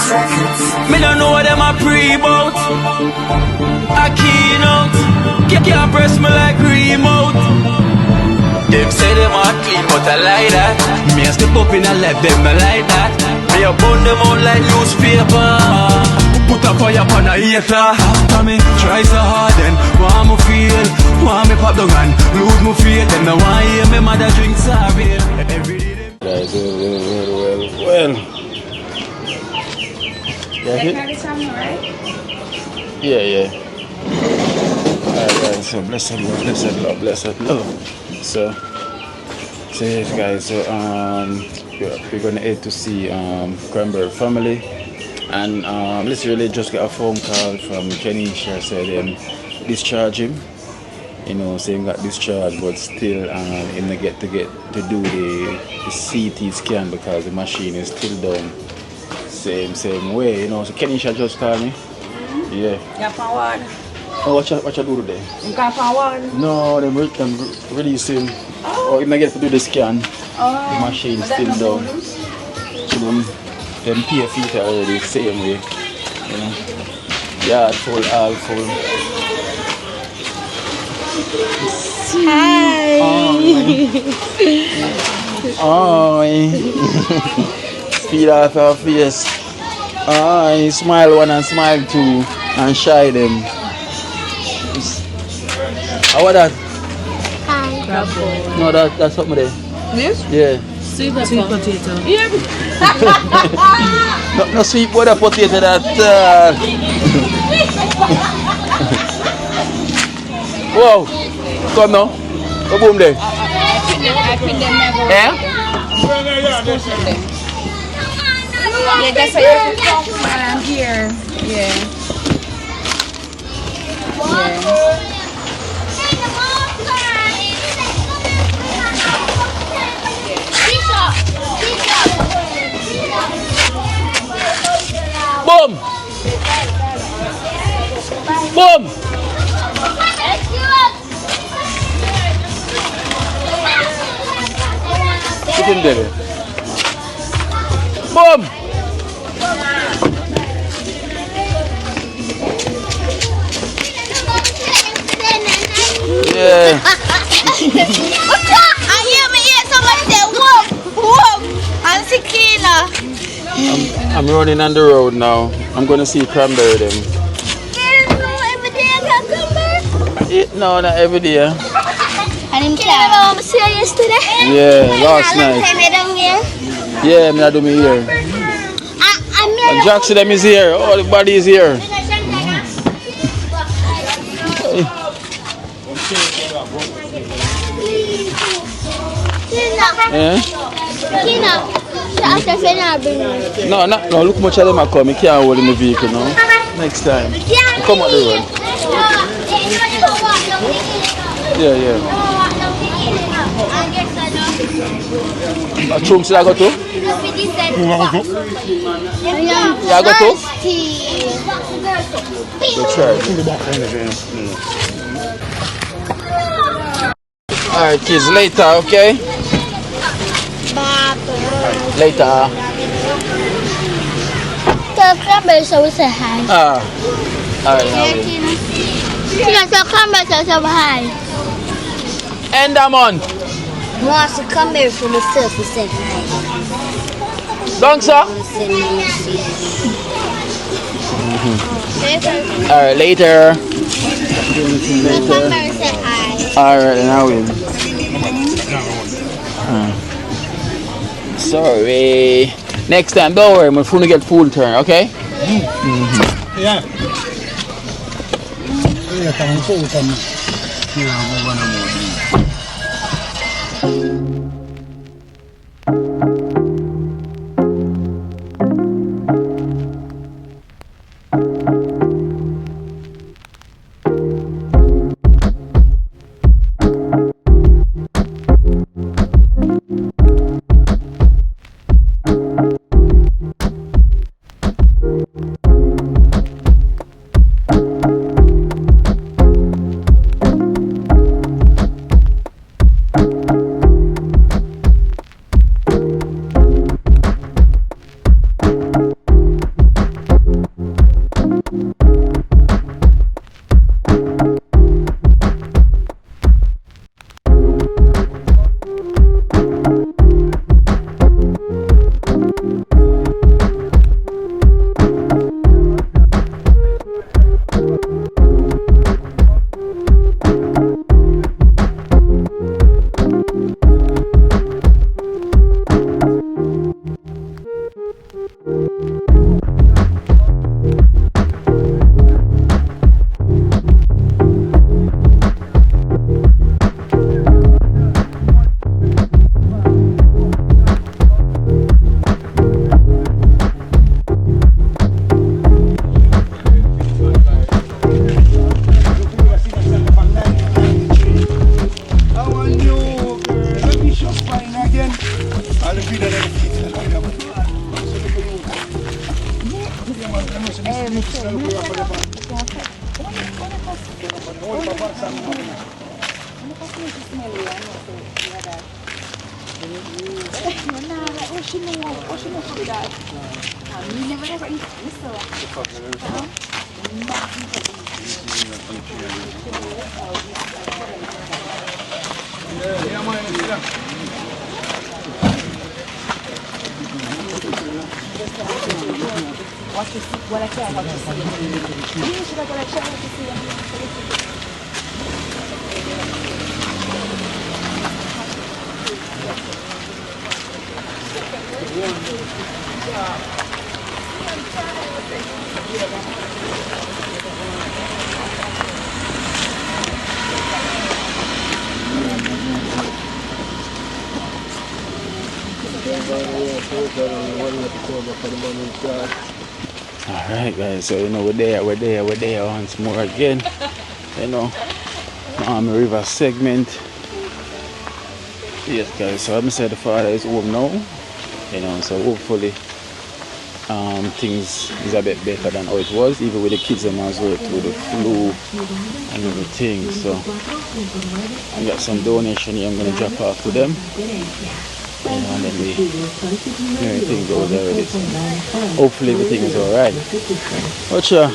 Me don't know what them a pre-bout. A keynote. Can't press me like remote. Them say them a clean, but I like that. Me a step up in a left, them I like that. Me a burn them out like newspaper. Put a fire upon a hater. After me try so hard, then want me feel, want me pop down and lose me faith. Them no want hear me mother drink sorry. Every day. Guys, well. Right? Yeah. Alright guys, so blessed love. So yes guys, so we're gonna head to see Cranberry family, and literally just got a phone call from Kenisha, said discharge him. You know, saying got discharged, but still him not get to do the CT scan because the machine is still down. Same way, you know. So Kenisha just called me. Yeah. Yeah, forward. Oh, what you do today? You got forward? No, them release him. Or him not get to do the scan. The machine still down. Them pay feet already same way. You know. Yeah, full, all full. Hi. Oh. Speed off her face. Oh, smile one and smile two and shy them. How about that? Hi. No, that's something there. This? Yeah. Sweet potato. Yeah. No sweet potato that. Wow. Come now. Go boom there. I put them never. Yeah? Yeah, that's why you have to come around here. Yeah. Boom! Boom! Put him there. Boom! Yeah. I hear me hear somebody say whoop and tequila. I'm running on the road now. I'm gonna see Cranberry them. Every day I got Cranberry? No, not every day. And him came see you yesterday? Yeah, last night. Yeah, I do me here. And Jackson them is here. Oh, the body is here. Yeah? No, look much of them are coming. You can't hold in the vehicle now. Next time. Come on the road. Yeah. Chum, should I go to? Yeah, go to? Go try. Alright kids, later, okay? Later. Tell Cranberry so we say hi. Alright. Tell Cranberry so we say hi. End a month. Wants to come here for myself to say hi. Don't sir? Alright, later. Cranberry say hi. Alright, and I will. Sorry. Next time, don't worry, my phone will get full turn, okay? Yeah. Alright guys, so you know we're there once more again. You know, River segment. Yes guys, so I'm saying the father is home now. You know, so hopefully things is a bit better than how it was, even with the kids and as well through the flu and everything. So I got some donation here I'm gonna drop off to them. And then everything goes already. So hopefully everything is alright. What's right,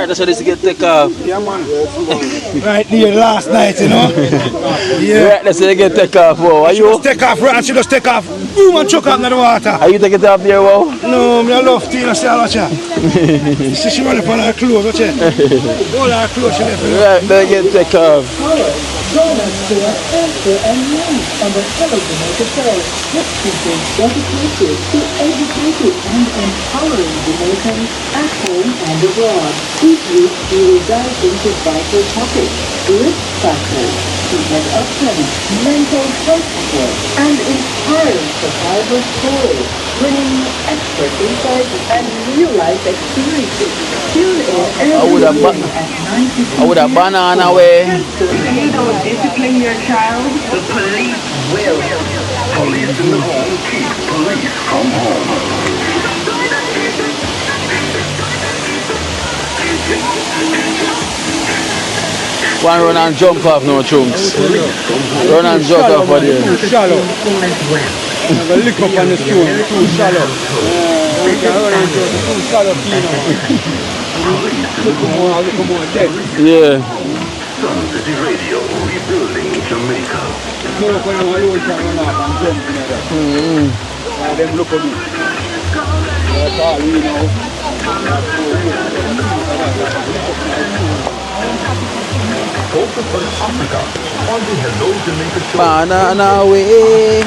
that's how this get take off. Yeah, man. Right there last night, you know. Yeah. Right, that's how you get take off. Whoa, are you? Just take off, right? She just take off. Boom and chuck out in the water. Are you taking it off there, wow? No, I love Tina. See, watch her. She run up on her clothes, watch her. All her clothes she left. Right, they get take off. Donut store, answer and news on the television show. This is dedicated to educating and empowering Jamaicans at home and abroad. Each week we will dive into vital topics, risk factors, treatment options, mental health support, and inspiring survivor stories, bringing expert insights and real-life experiences. Tune in every evening at 9:15. I would have banana way. Discipline your child, the police will. Police in the home keep police from home. One run and jump off, no chunks. Run and jump off for there. Shallow. I'm going to lick up on the stone. Too shallow. You can run and jump. Too shallow, Look more dead. Yeah. Sun City Radio, rebuilding Jamaica. No, when I'm alone, trying to run off and jump in there. Them look at me. That's all we know. Focus on Africa on the Hello Jamaica show. Banana way.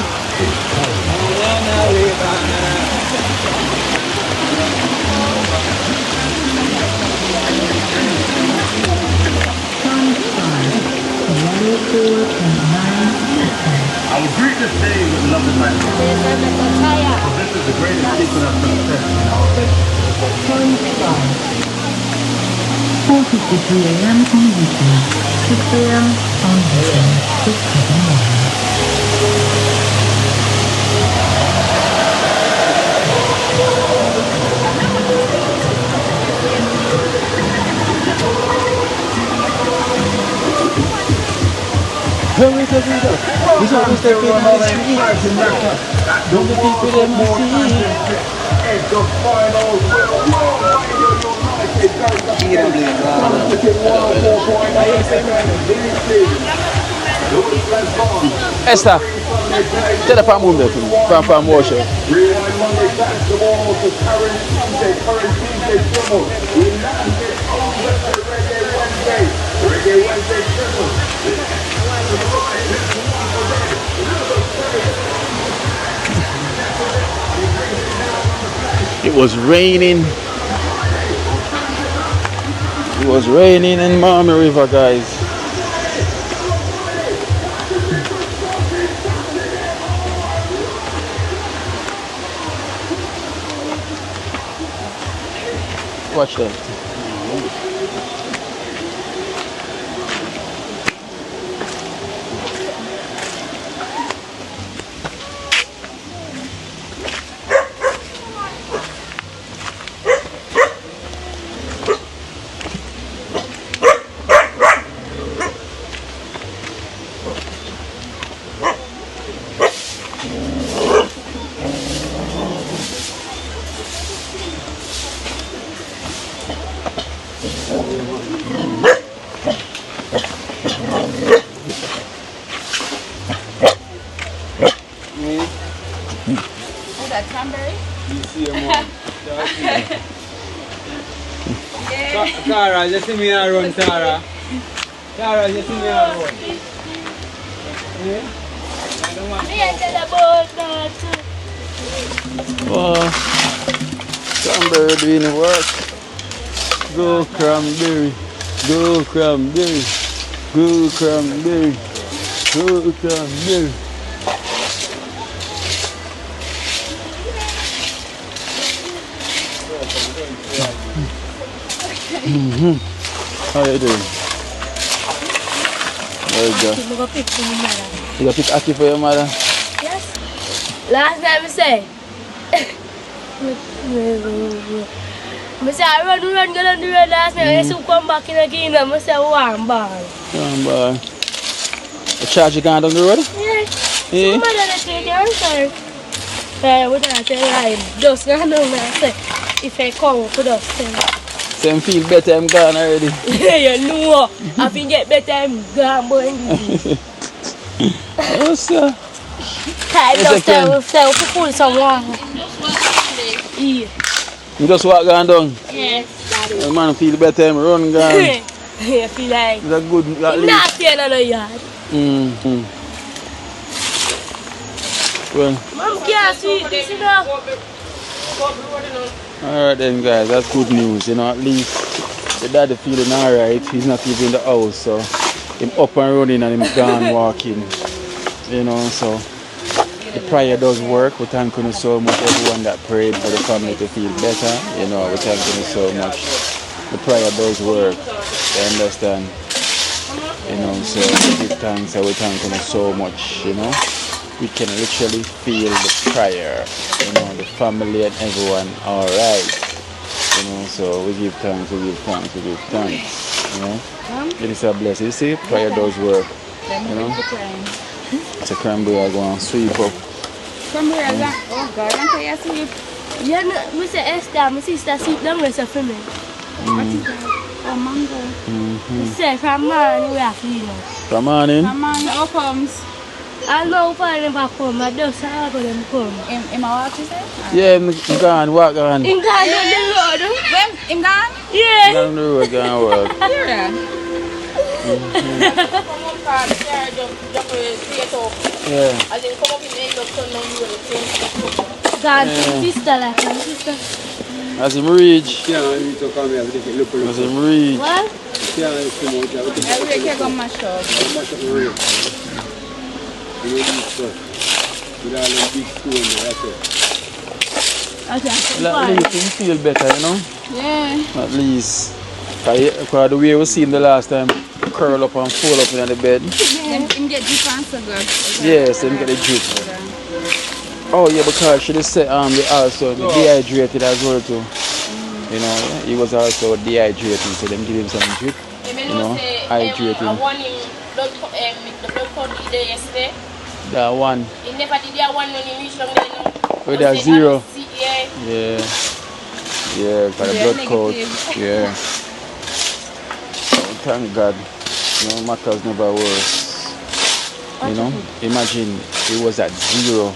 I will greet this day with love and light. For this is the greatest secret of success in our business. 4:53 a.m. on weekends, 6 a.m. on weekends, 6 a.m. Hurry, hurry up. He's almost there on the street. Don't the people them see. Esther, tell the farm woman to farm washer. It was raining. It was raining in Mandeville River, guys. Watch that. Tara, you see me run, Tara. Tara, you see me run. Wow. Cranberry doing the work. Go Cranberry. Go Cranberry. Go Cranberry. Go Cranberry. How you doing? There you go. You got to pick Aki for your mother? Yes. Last night I say, I say I run, go down the road last night. I see come back in again. I say warm bar. Warm bar. The charge you going down the road? Yeah. Yeah. Somebody that take your answer. What I say, I just go down there. I say, if I come to dust. Same feel better, I'm gone already. Yeah, you know. I think get better, I'm gone, boy. Oh, sir. I just tell people someone. Yeah. You just walk down? Yes. The man feel better, I'm run gone. I feel like it's a good I'm not staying in the yard. Well, Mom can't see this, you know. Alright then guys, that's good news, you know, at least the daddy feeling alright, he's not even in the house, so him up and running and him gone walking, you know, so the prayer does work. We thank you so much, everyone that prayed for the family to feel better, you know, we thank you so much. The prayer does work, you understand, you know, so we give thanks and we thank you so much, you know. We can literally feel the prayer, you know, the family and everyone alright, you know, so we give thanks, we give thanks, we give thanks, you know. It is a blessing. You see, prayer does work, you know. It's a Cranberry I go and sweep up. Cranberry, oh God, I'm going to sweep. Yeah, no, we say Esther, my sister sweep them with a family. What is that? Oh, mango. We say from morning we have to, you know. From morning? From morning, how comes? I know if I never come, I just saw them come. Am I what you say? Yeah, I'm gone, walk on. Him gone down the road. When? Him gone? Yeah. Down the road, gone work. Yeah. Yeah. God, sister like my sister. As him reach. Yeah, I need to come here. Look. As him reach. What? Yeah, it's too much. Every day I go mash up. Mash up the real. You know this stuff. With all them big spoon there, that's it. At least him feel better, you know? Yeah. At least. Because the way we seen the last time, curl up and fold up in the bed. Him get deep and so good. Yes, him get the drip. Oh yeah, because she just said they also dehydrated as well too. You know, he was also dehydrated, so them give him some drip. You know, hydrating. I want him blood count there yesterday. That one. He never did that one when he reached down there now. With that zero. Yeah. Yeah, for the blood count. Yeah. So, thank God. You know, matters never worse. You know, imagine it was at zero.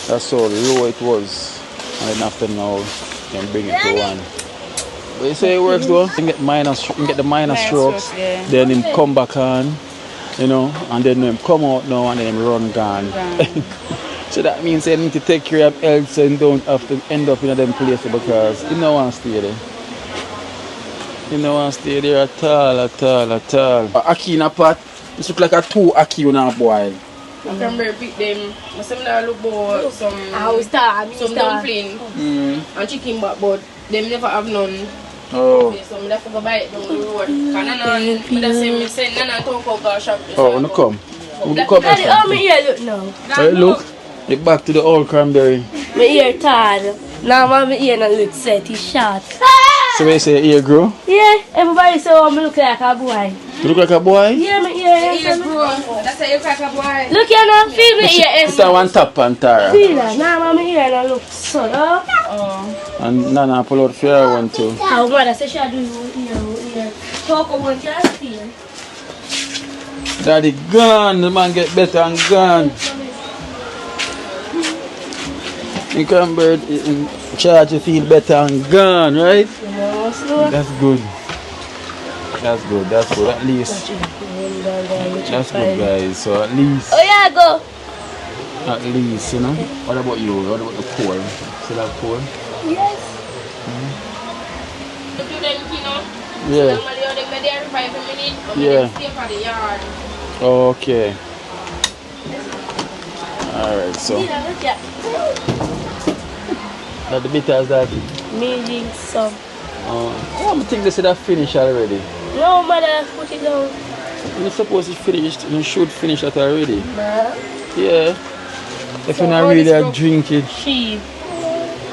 That's how low it was. And then after now, you can bring it to one. But you say it works though. You can get the minor strokes. Yeah. Then him come back on. You know, and then him come out now and then him run gone. So that means you need to take care of health so you don't have to end up in them places because you don't want to stay there. You don't want to stay there at all. Aki in a pot, it look like a two Aki in a boil. I can pick them. I say I look for some dumpling and chicken but them never have none. Oh. So I have to go buy it down the road. I say Nana talk about shop. Oh, when you come. Daddy, oh, my ear look now. Hey, look. Get back to the old Cranberry. My ear tired. Now my ear not look set, it's short. So they say ear grow? Yeah, everybody say I look like a boy. You look like a boy? Yeah, my ear grow. That's how you crack a boy. Look here now, feel my ear. It's a one tap and Tara. Feel that. Now my ear not look so. Oh. And Nana pull out for her one too. How mother say she do ear. Talk about your fear. Daddy gone, the man get better and gone. You can bird Charge you feel better and gone, right? No, slow. That's good. That's good. That's good. At least. That's good, guys. So at least. Oh yeah, go. At least, you know. What about you? What about the poor? Still have poor? Yes. Yeah. Yeah. Okay. Alright, so. Now the bitters that. Meaning some. I think they said that finished already. No, mother, put it down. You're supposed to finish. You should finish that already. Nah. Yeah. If you're not really drink it. She.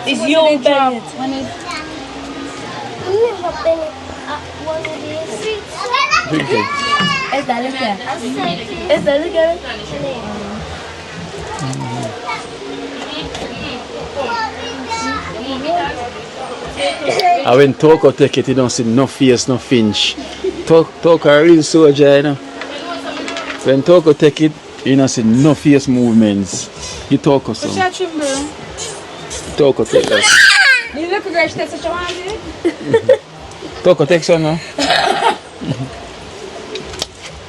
It's young Bennett. Drink it. Is that okay? Is that okay? And when Toko take it, you don't see no face, no finch. Toko a real soldier, you know. When Toko take it, you don't see no face movements. You Toko some. Toko take that. You look great, that's what you wanted? Toko take some now.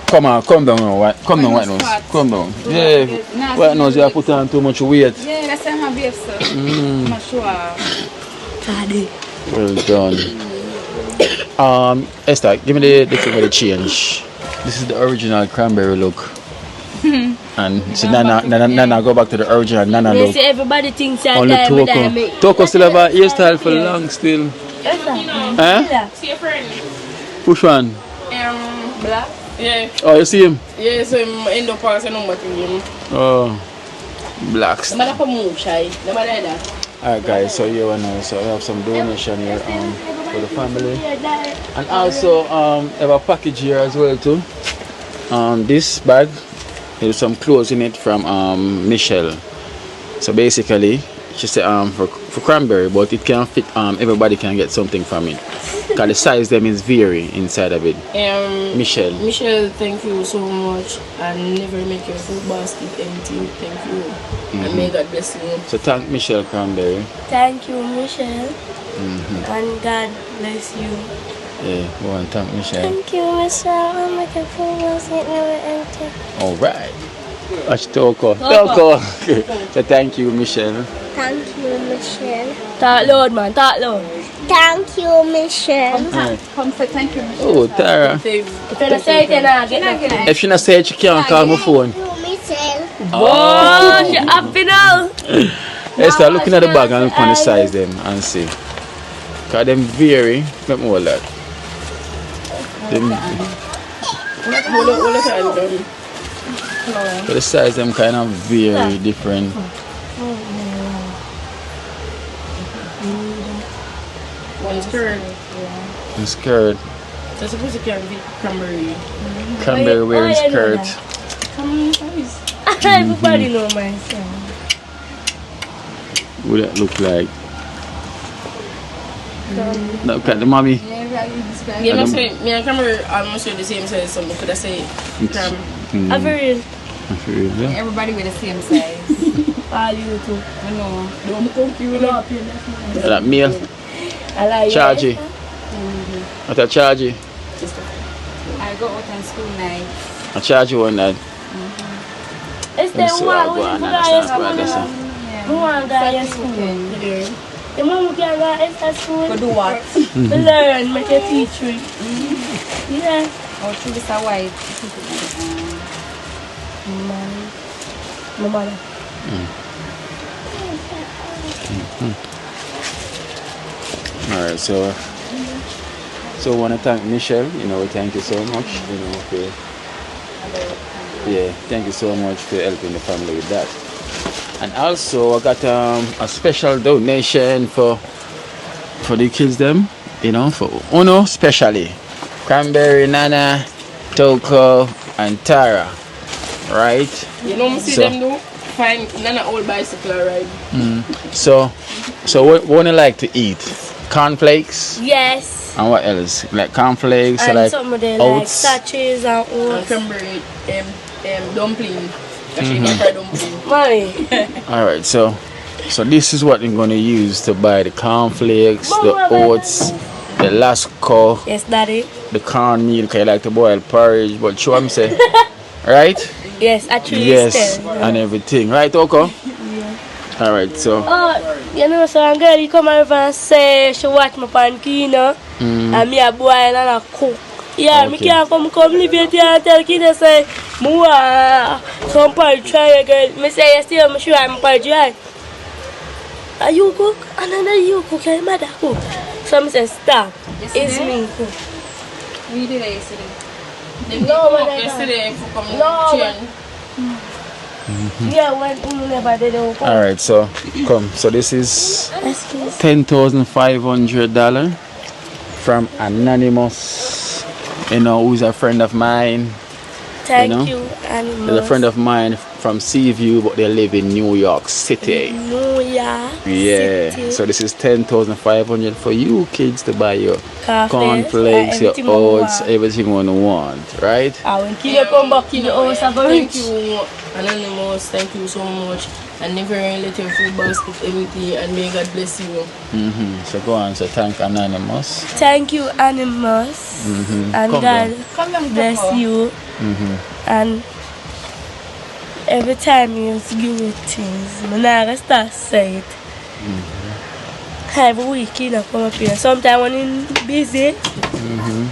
Come on, come down now, come down, white nose. Come down. Yeah, white nose, you have put on too much weight. Yeah, that's how I'm beef, sir. I'm not sure. Well done. Esther, give me the thing with the change. This is the original cranberry look. And so Nana go back to the original Nana look. Everybody thinks that only Toko. Toko still have a hairstyle for long still. Huh? See your friend? Which one? Black. Yeah. Oh, you see him? Yeah, so him end up passing number to him. Oh, blacks. The mother come move shy. The mother that. Alright guys, so here we know. So we have some donation here for the family. And also have a package here as well too. This bag, there's some clothes in it from Michelle. So basically, she said for cranberry, but it can fit everybody can get something from it. Because the size them is vary inside of it. Michelle, thank you so much. And never make your food basket empty. Thank you. And may God bless you. So thank Michelle Cranberry. Thank you, Michelle. And God bless you. Yeah, go on, thank Michelle. Thank you, Michelle. I'm making food basket never empty. Alright. That's Toko. Toko. So thank you, Michelle. Thank you, Michelle. Talk loud, man. Talk loud. Thank you, Michelle. Come say thank you, Michelle. Oh, Tara. If you don't say it, then I'll get nothing. If she not say it, she can't call my phone. Oh, she happy now. Let's start looking at the bag and look on the size them and see. Because them vary. Let me hold that. But the size them kind of very different. One skirt. And skirt. So supposed to carry cranberry. Cranberry wearing skirt. Everybody know my son. What would that look like? Look at the mommy. Yeah, must say, me and cranberry almost the same size, so could I say cram? Average. Everybody with the same size. All you too. I know. Don't confuse me. That meal. I like Chargy. What a chargy? I go out on school night. I charge you one night. Is there one who can go to school? Who want to go to school? The mom can go to school. Go do what? Learn, make a teacher. Yeah. Oh, through this white. My mother. Alright, so I want to thank Michelle, thank you so much, thank you so much for helping the family with that. And also I got a special donation for the kids them, for Uno especially. Cranberry, Nana, Toko and Tara. Right? See them do? Find Nana old bicycle ride. So what you like to eat? Cornflakes? Yes. And what else? Like cornflakes, and like some of them oats? like sachets and oats. And cranberry, dumpling. Dumpling. Mommy. Alright, so So this is what I'm gonna use to buy the cornflakes, the oats, the lasco, Yes, Daddy. the cornmeal, because I like to boil porridge, but show them say, right? Yes, actually. Yes, Still. and everything. Right, Oko? Yeah. Alright, so. Oh, you know, so a girl, you come over and say she watch my pancake, and me a boil and I cook. Yeah, Okay. me can't come live here and tell kids say, "Mua, some porridge try again." Me say, "Yes, still, me sure I'm porridge right." Are you cook? And then you cook, your mother cook. So me say, "Stop, it's me cook." We did it yesterday. No, when I Yesterday, if you come No, change. yeah, when you never did it. Alright, so come. So this is Excuse. $10,500 from Anonymous, you know, who's a friend of mine. Thank know? you, animals. There's a friend of mine from Seaview, but they live in New York City. New York Yeah, City. so this is $10,500 for you kids to buy your cornflakes, your everything we oats, want. everything you want, right? I will kill you come back to the house and go Thank rich. you, Anonymous. Thank you so much. And never let your food basket empty. And may God bless you. So go on, so thank Anonymous. Thank you, animals. And Come God down. bless you. And every time you give me things, I'm not going to start say it. Every week, you know, come up here. Sometimes when I'm busy,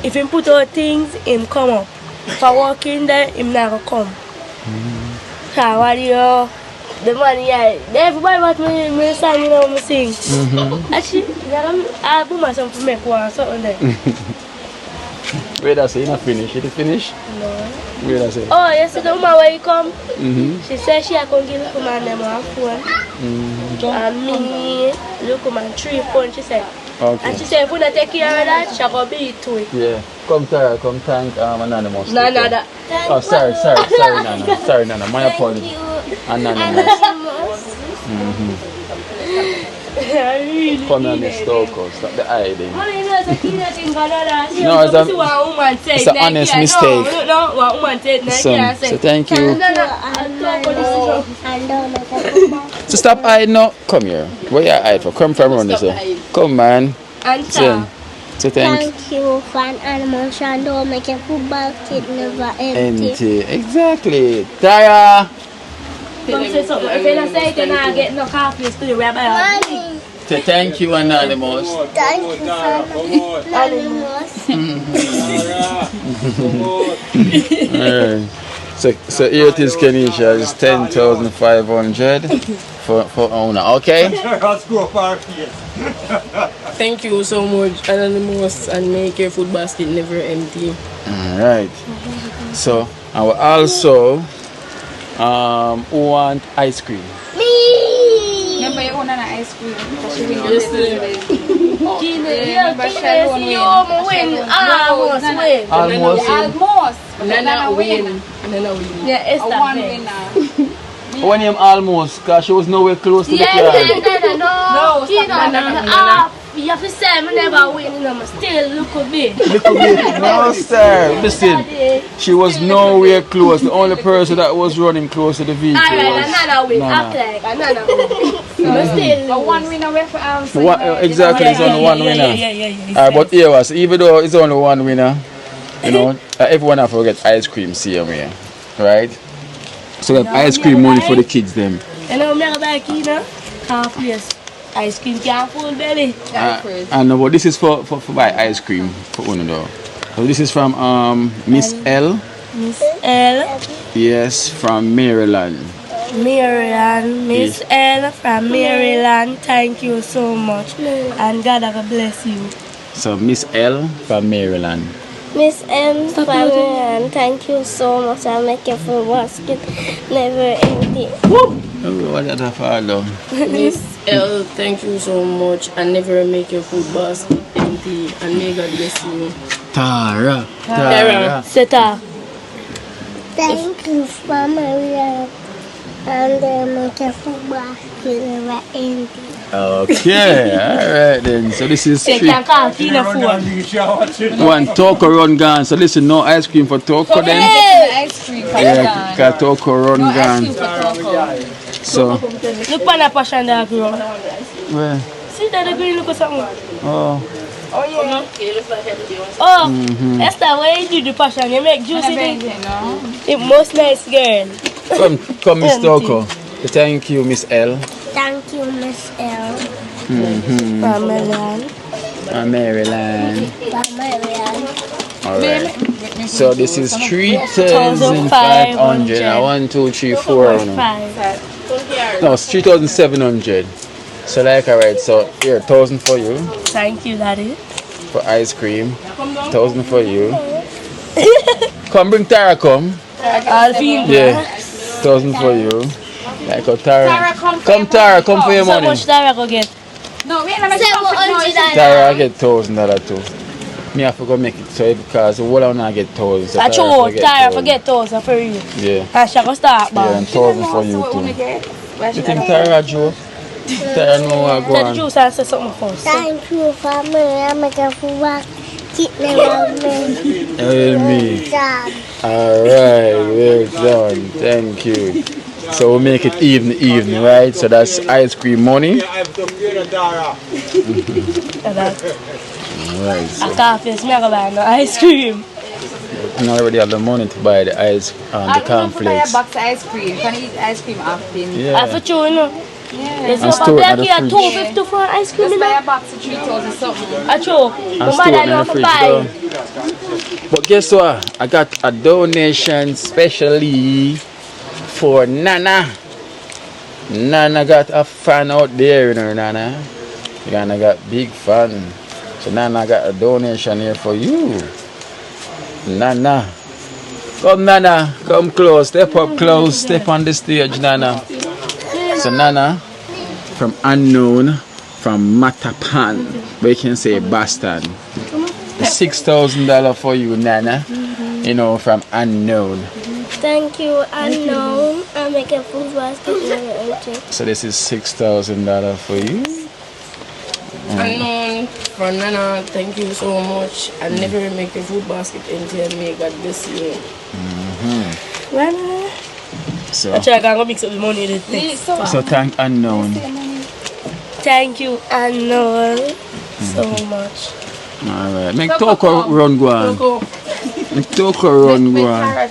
if he put out things, him come up. If I walk in there, him not going to come. So what do you... The money, yeah, everybody watch me sing, you know, me sing. Actually, I put myself to make one something there. Wait, that's it, not finish. It is finished? No. Wait, that's it. Oh, yesterday, woman, where you come? She said she had to give the man them a phone. And me, look, man, 3 phones, she said. Okay. And she said, if we don't take care of that, she will beat to it. Yeah. Come, Tara, come thank Anonymous. No, no, that. Oh, sorry, Nana. Sorry, Nana. My apologies. Anonymous. Really Come on, Miss Stoko. Stop the hiding. No, it's an honest mistake. No, what woman said. So thank you. No. So stop hiding now. Come here. Where you hide for? Come from around this. Come, man. So Thank you for an animal and don't make your food basket never empty. Exactly. Tara. Come say something. If you don't say it, you don't get no coffee to you. Mommy, So thank you, Anonymous. thank you for animals. Alright. So here it is, Kenisha. It's 10,500 for owner. Okay. Thank you so much, Anonymous. And make your food basket never empty. Alright. So I will also want ice cream. Me. Remember you own an ice cream? Because she win Yesterday. Almost. Nana win. Yeah, it's A that one big. winner. When him almost, because she was nowhere close to the car. No. You have to say I never win, you know, still look a bit. Little bit. No, sir. Listen, she was nowhere close. The only person that was running close to the vehicle Alright, was another win. Nana. Act like another win. But still. A one winner way for Exactly, it's only one winner. Yeah. But here was, even though it's only one winner, you know, everyone have to get ice cream same way, right? So that ice cream money for the kids them. You know, I'm buy kina, half place. Ice cream can't full belly. And but this is for buy ice cream for one though. So this is from Miss L. Miss L. Yes, from Maryland. Miss L from Maryland. Thank you so much. And God have bless you. So Miss L from Maryland. Miss M. Maryland, thank you so much. I'll make your food basket never empty. Oh, what did I follow? Miss L, thank you so much. And never make your food basket empty. And may God bless you. Tara. Seta. Thank you for Maryland. And make your food basket never empty. Okay, alright then. So this is Take your car, clean the phone. one Toko run gone. So listen, no ice cream for Toko then. Ice cream for Yeah, got Toko run gone. So, Look for the passion that grow. where? See that the green look or something? Oh, Oh, yeah. It looks like everything. Oh, that's the way you do the passion. You make juice in it. It most nice girl. come, Miss Toko. Thank you, Miss L. Thank you, Miss L. Maryland. Maryland. Marianne. Alright. So this is 3,500. 1, 2, 3, 4. No, it's 3,700. So like alright, so here 1,000 for you. Thank you, Daddy. For ice cream. 1,000 for you. Come bring Tara come. Alvin. Yeah. 1,000 for you. Like a Tara. Come Tara, come for your So money. much Tara go get? No, we ain't $700. Tara I get $1,000 too. Me have to go make it so because all I wanna get 1,000. So I chose Tara forget those for you. Yeah. I shall go start Yeah, back. and 1,000 for you too. You think Tara a joke? Tara know what go Tell the on. juice and say something first. Thank you for me. I make a food back. Keep me loving. Help me. Dad. Alright, well done. Thank you. So we'll make it even, right? So that's ice cream money. Alright, so I can't face me, I go buy no ice cream. you already have the money to buy the ice and the I cornflakes. box of ice cream. Can I eat ice cream often? I Yeah. for you, you know. There's And no store it black at the here, fridge. 250 for ice cream, Just you buy know. a box of 3,000 something. I choke. And My store mother it in the know for fridge. buy. though. But guess what? I got a donation specially for Nana. Nana got a fan out there, you know, Nana. Nana got big fan. So Nana got a donation here for you. Nana. Come Nana, come close, step up close, step on the stage, Nana. So Nana, from unknown, from Matapan, but you can say Boston. $6,000 for you, Nana. You know, from unknown. Thank you, unknown. I make a food basket. So this is $6,000 for you. Unknown for Nana, thank you so much. I never make a food basket until me God bless you. So, I try to go mix up the money with it. so thank unknown. Thank you, unknown, so much. Alright. Make Toko run go on. Go. Make Toko run go on.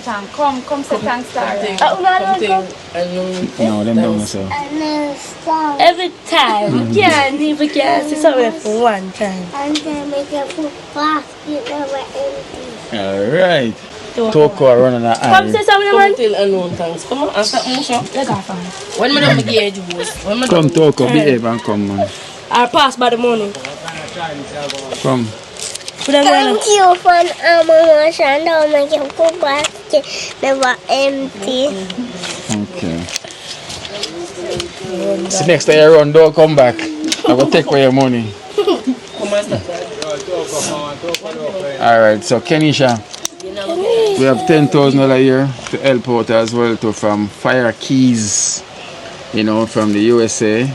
Come say thanks, Tara. Something unknown. No, them don't so. Every time, you can't even see something for one time. And then make a food basket never empty. Alright. Toko running an Come eye. say something, Come man. tell unknown thanks. Come on, answer Musha. When me don't get juice. When me Come don't Toko, behave and come man. I'll pass by the money. Come. Put them on. Thank you for Mama Shanda. Make a food basket never empty. Okay. See next time you run, don't come back. I will take away your money. come and stop that. Alright, so Kenisha, we have $10,000 here to help out as well too from Fire Keys, you know, from the USA.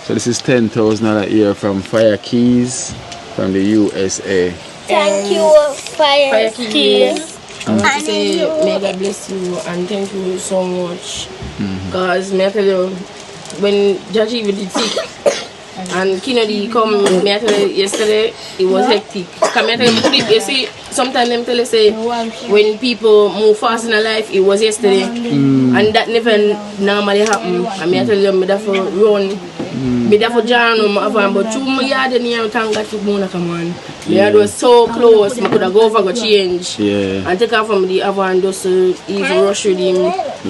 So this is $10,000 here from Fire Keys from the USA. Thank you, Fire Keys. I want to say, may God bless you and thank you so much. Because, may I tell you, when Judge even did sick and Kennedy come, may I tell you, yesterday, it was hectic. Because, may I tell you, you see, sometimes them tell you, say, when people move fast in their life, it was yesterday. And that never normally happen. And may I tell you, me that for run. Me that for journal, but 2 years in here, thank God to Mona come on. Me was so close, I could have go over go change. Yeah. And take off from the Avon just even rush with him.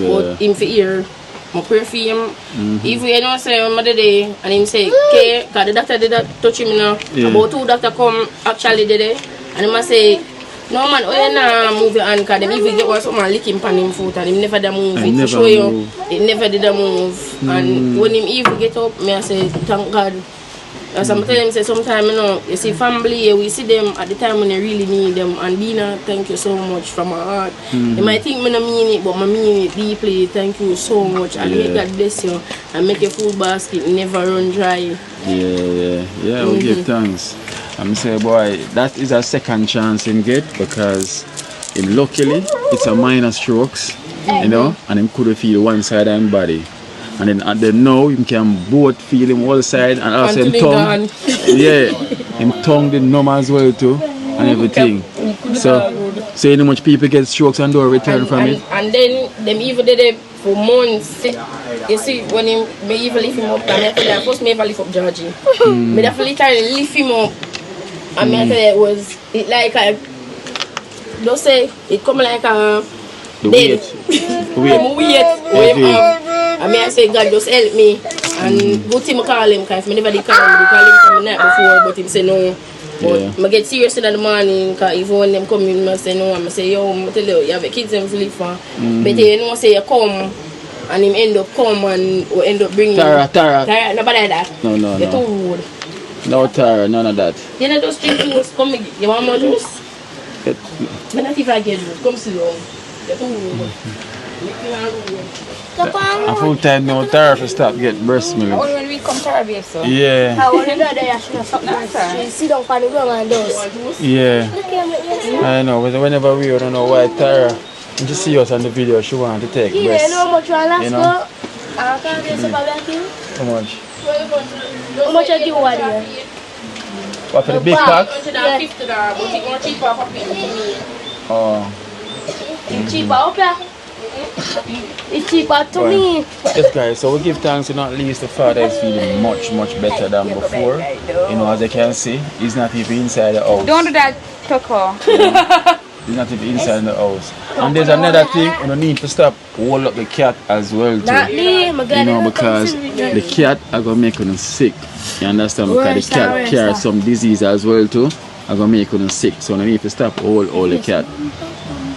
But him for here, I pray for him. If you know say on the day and him say, okay, because the doctor did that touch him now. About 2 doctors come actually today. And him say, no man, oh you nah move your hand because if you get one someone lick him pan him foot and him never did move. It to show you, it never did move. And when him even get up, me I say, thank God. As I'm telling him, say sometimes, you know, you see family, we see them at the time when they really need them. And Dina, thank you so much from my heart. You might think me not mean it, but I mean it deeply. Thank you so much. And may God bless you. And make your food basket never run dry. Yeah, we give thanks. I'm say, boy, that is a second chance him get because him luckily it's a minor strokes, you know, and him couldn't feel one side of his body. and then now you can both feel him all side and also him tongue. Yeah, him tongue the numb as well too and everything. So you know much people get strokes and don't return from it. And then them even did it for months. You see when me even lift him up, and first me ever lift up Georgie. Me definitely try to lift him up. And me tell you it like a don't say it come like a the weight. I mean I say God just help me and good thing I call him because I never did call him from the night before but him say no. But I get serious in the morning because even when them come in I say no I say yo I tell you have a kids them to live for. But you know say you come and him end up come and or end up bringing Tara. Nobody like that. No. You're too rude. No Tara, none of that. You know those drink juice, come you want more juice? I'm not even get juice, come sit down. You're too rude. A full time now Tara for stop get breast milk. Only when we come to our base, so. Yeah. I want to know that she has something she sit down on the ground and does. Yeah. I know, but whenever we don't know why Tara when she see us on the video she want to take breast. Yeah, how much you want you know? I can't get some back here. How much? How much you give over there? What for the big pack? Oh. It's cheaper up here. It's cheaper to me. Yes guys, so we give thanks to not least the father is feeling much better than before. You know, as you can see, he's not even inside the house. Don't do that, Coco. He's not even inside the house. And there's another thing, you don't need to stop hold up the cat as well too. Not me, my God. You know, because the cat are gonna make them sick. You understand? Because the cat carries some disease as well too. Are gonna make them sick. So you need to stop hold the cat.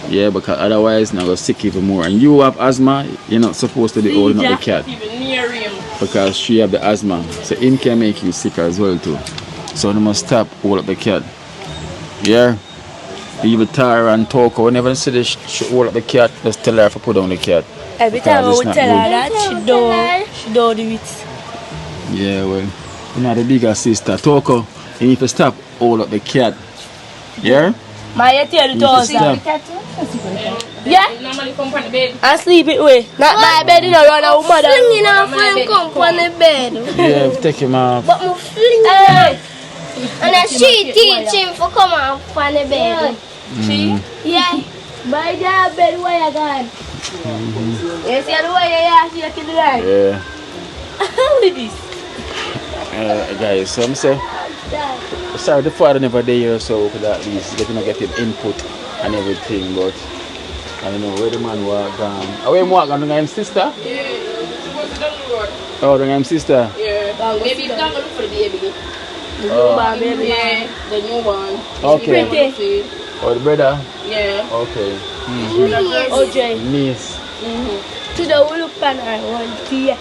Yeah, because otherwise now go sick even more. And you have asthma, you're not supposed to be holding up the cat. Because she have the asthma. So it can make you sick as well too. So you must stop hold up the cat. Yeah. Even Tara and Toko, whenever they say they hold up the cat, just tell her to put down the cat. Every time I would tell her that, she don't do it. Yeah, well, you're not the bigger sister. Toko, you need to stop hold up the cat. Yeah? My tell the toes. Yeah? Normally come on the bed. I sleep it way. Not my bed, you know, run out mother. Flinging off when come on the bed. Yeah, take him off. But I'm flinging and then she teach him for come on the bed. See? Yeah. By the bed where you gone. You see the way you are, she can right. Yeah. How is this? Guys, so I'm saying, sorry the father never there here, so could at least they can get him input and everything, but I don't know where the man was gone. Oh, where him walk on his sister? Yeah, supposed to down the road. Oh, his sister? Yeah, maybe you can go look for the baby. The newborn baby. Yeah, the newborn. Okay. Pretty. Oh, the brother? Yeah. Okay. OJ. Niece. To the look pan I want tea. I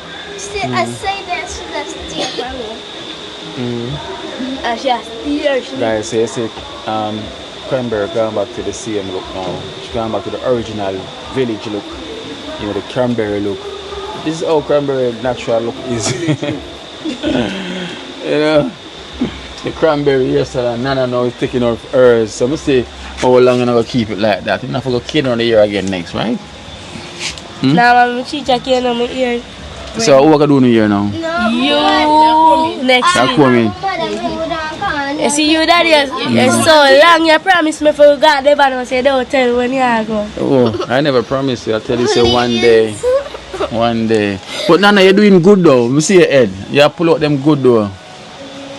say that she does stay for me. And she has tears. Guys, so you see, Cranberry gone back to the same look now. She's gone back to the original village look. You know, the Cranberry look. This is how Cranberry natural look is. You know, the Cranberry yesterday, and Nana now is taking off hers. So I'm going to see how long I'm going to keep it like that. I'm not going to go kid on the ear again next, right? Now I'm teacher kid on my ear. So what are you doing here now? You next You're week. coming. You see you daddy it's so long you promised me for God they but say don't tell when you are going. Oh, I never promised you. I tell you say one day. One day. But Nana, you're doing good though. Let me see your head. You pull out them good though.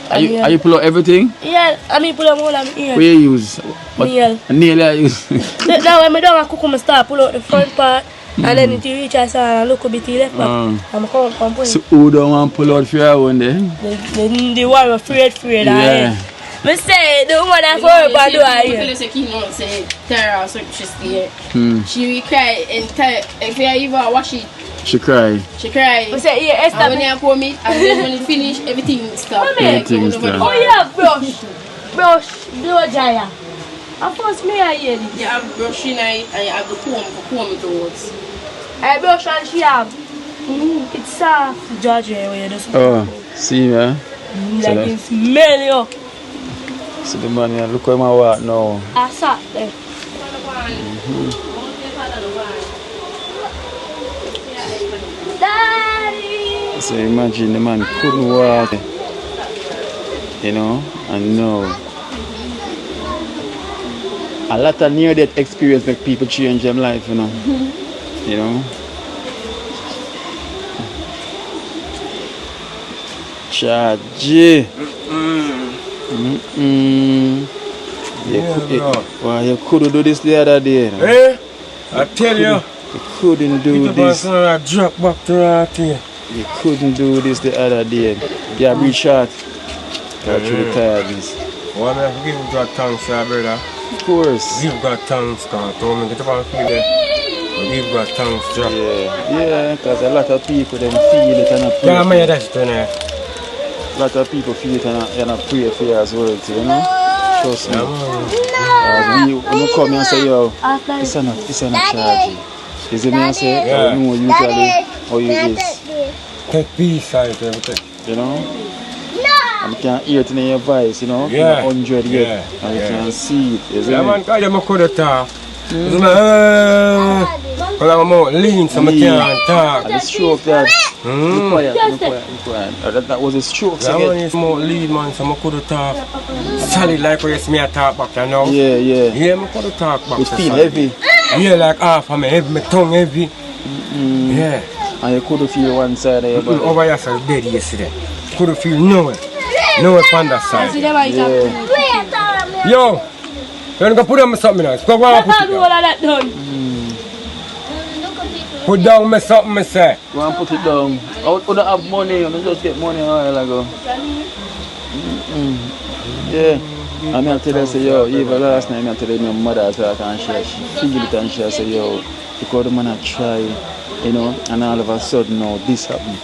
Are you pull out everything? Yeah, I mean pull out all of my ear. What you use? Nail. Nail I use. Now when I don't cook I start pull out the front part and then it reach us and look a bit left back. I'm coming from point. So who don't want to pull out for your one day? The one afraid Yeah. I say the woman that for her do I feel like he not say Tara so she stay. She will cry and tell if you even wash it. She cry. She cry. We say yeah, Esther. And when you come it and then when it finish everything stop. Everything stop. Oh yeah, brush, do Jaya. Of course me I hear this. You have brushing and you have the comb towards. I brush and she have. It's soft. Georgia where you just. Oh, see ya. Like it smell you. So the man here, look how my walk now. I sat there. So imagine the man couldn't walk, you know, and now a lot of near-death experience make people change their life, you know. You know. Charge. You couldn't do this the other day. You know? Eh? I tell you. You couldn't do this. Drop back to right here. You couldn't do this the other day. Yeah, reach shot. Got through the tiredness. Well, I have to give God thanks, brother. Of course. Give God thanks, God. Told me get up and feel it. Give God thanks, drop. Yeah, because a lot of people them feel it and pray. Yeah, man, that's the name. A lot of people feel it and pray for you as well, too, you know? Trust me. When you come here and say, yo, it's not charging. You see me and say, I know usually how you is. Take peace out of everything. You know? And you can hear it in your voice, you know? Yeah. 100 yet. And you can see it. You see Yeah, me? man, because I could talk. Because I'm out lean, so I can't talk. And the stroke that. Be quiet. That was a stroke. Yeah, man, it's more lead, man, so I could talk. Solid like when you see me talk back there now. Yeah. Yeah, I could talk back. It feel heavy. Yeah, like half of me heavy, my tongue heavy. Yeah. And you couldn't feel one side of your body. Over here, so dead yesterday. Couldn't feel nowhere. Nowhere on that side. Yo! You're going to put on me something else. Go on, put it down. Put down me something, me say. Go and put it down. I don't have money. I just get money a while ago. Yeah. And I tell her, say, yo, even last night, I tell her my mother talk and she feel it and she say, yo, because the man I try, you know, and all of a sudden now this happened.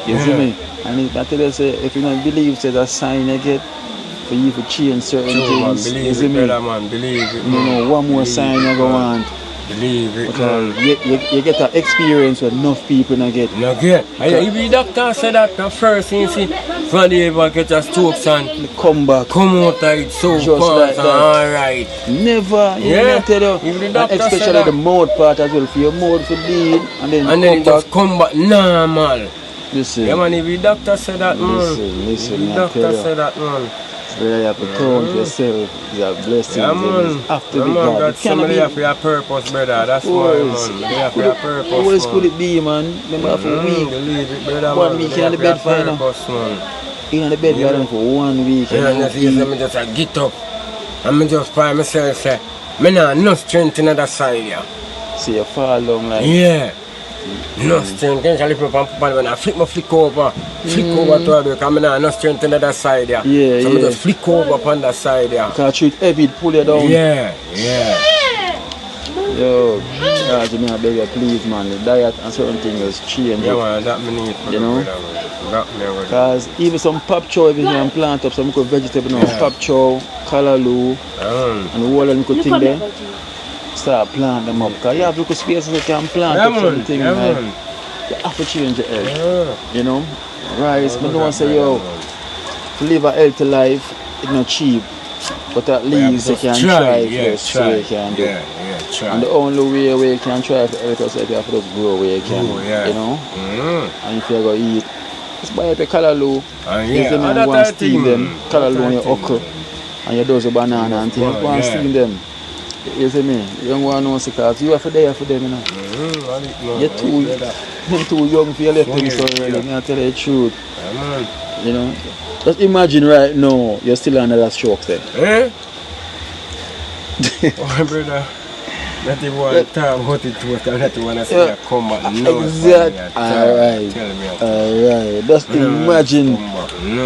You see me? And I tell her, say, if you don't believe, say that's a sign you get for you to change certain things. Man, you see me? man, believe it. You know, one more sign you go on. Believe it, you get an experience with enough people not get. Not get. If the doctor said that the first thing, see, when they ever get a stroke and come back. Come out of it so just fast like that. Alright. Never, you know, tell you. If the doctor especially said that, the mouth part as well, for your mouth to bleed and then it just come back normal. Listen. Yeah, man, if the doctor said that, man. Listen, if the doctor said that, man. You have to count yourself. You have blessings. Yeah, man. Have to yeah, be man, God. God somebody have for your purpose, brother. That's why, man. They have for your purpose, How else could it be, man? Remember, for a week. Believe it, brother, 1 week in the bed for you know. In the bed for 1 week. Yeah, and I just get up. And I just find myself say, I have no strength in the other side, yeah. So you fall down like... Yeah. No strength. I lift up and when I flick over. Flick over to her because I have no strength in the other side, yeah. Yeah, so I just flick over upon that side, yeah. Because you heavy, pull you down. Yeah. Yo, Jimmy, I beg you, please, man. The diet and certain things change. Yeah, man, that me need for you know? Because even some pop chow, if you can plant up some good vegetable now, pop chow, callaloo, and the whole little thing there, start plant them up. Because you have little spaces that can plant up something. Like, you have to change the earth. You know? Rice, but no one say, yo, to live a healthy life, it's not cheap. But at least you can try first, so you can do. Try. And the only way you can try for health is if you have to just grow where you can, you know. And if you go eat, just buy up your callaloo. If you go and steam them, callaloo and your okra, and you do the banana and things, go and steam them. You see me? You don't want to know because you have to die for them, you know. You're too young for your left thing, so really, I tell you the truth. You know. Just imagine right now, you're still under that stroke there. Eh? Oh, brother. That is what I talk about it to us, that want to say I come back. No, exactly. Alright. Just imagine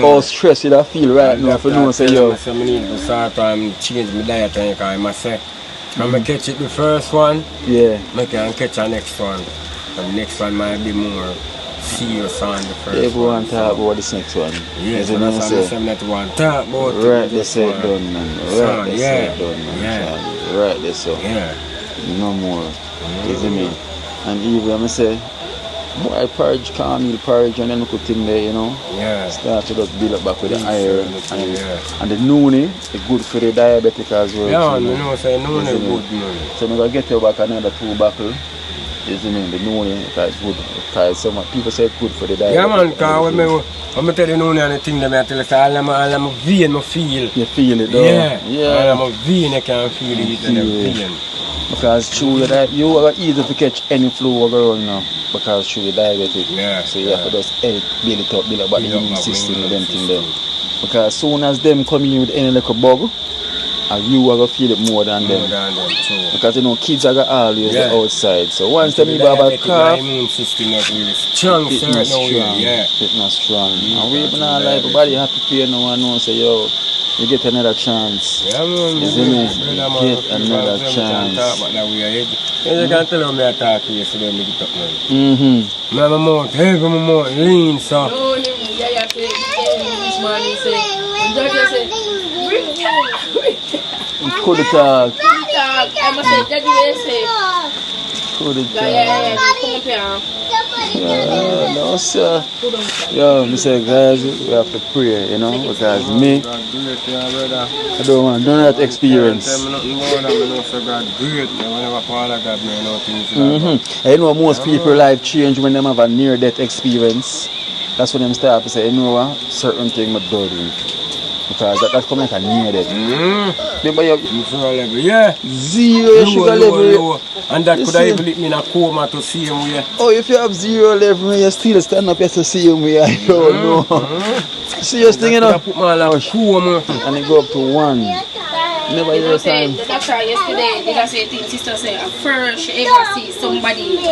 how stressed you feel right now if you know say yo. I need to start to change my diet because I say, when I catch it the first one, I can catch the next one. And the next one might be more serious on the first everyone talk about this next one. Yes, so that's what I'm not want to talk about. Right, they say it done, man. Right, they say it done, man. Right, they say. Yeah. No more. You see me? And even I say, boy, porridge, cornmeal porridge, and then we could think there, you know. Yeah. Start to just build up back with the iron. And the noonie is good for the diabetic as well. Yeah, you know, say noonie is good. So I'm going to get you back another 2 buckle. You see me? The noonie is good Because some people say it's good for the diet. Yeah, man, because when I tell you no anything, I tell you all I'm a vein, I feel. You feel it, though? Yeah. All I'm a vein, I can feel it in the vein. Because through that, you are easy to catch any flu around now. Because through the diabetic. Yeah. So you have to just help build it up, build up the immune system and them thing there. Because as soon as them come in with any little bug, and you are going to feel it more than them. Because you know, kids are always the outside. So once they have a cough, immune system not really strong. It's not strong. And we even like everybody happy for you now and know say, yo, you get another chance. Yeah, man. You see me? You get another chance. You can tell me I talk to you, so let me get up, man. Mm-hmm. My mouth, heavy, my mouth, lean, so. No, him, yeah, this morning say, Georgia said, Could talk. I must say, Daddy will say, Could talk. yeah, come up here. Yeah, no, sir. Yo, I say, guys, we have to pray, you know, because me, I don't want that experience. I know most people life change when they have a near-death experience. That's when them start to say, you know what, certain thing I'm doing. Because that's coming like a near-death. Remember your sugar level, yeah. Zero sugar level. And that could have even leave me in a coma to see him here. Oh, if you have 0 level, you still stand up here to see him here. I don't know. Serious thing, you know. Put my like coma. And it go up to 1. Never hear time. The doctor yesterday, the doctor sister said, first she ever see somebody go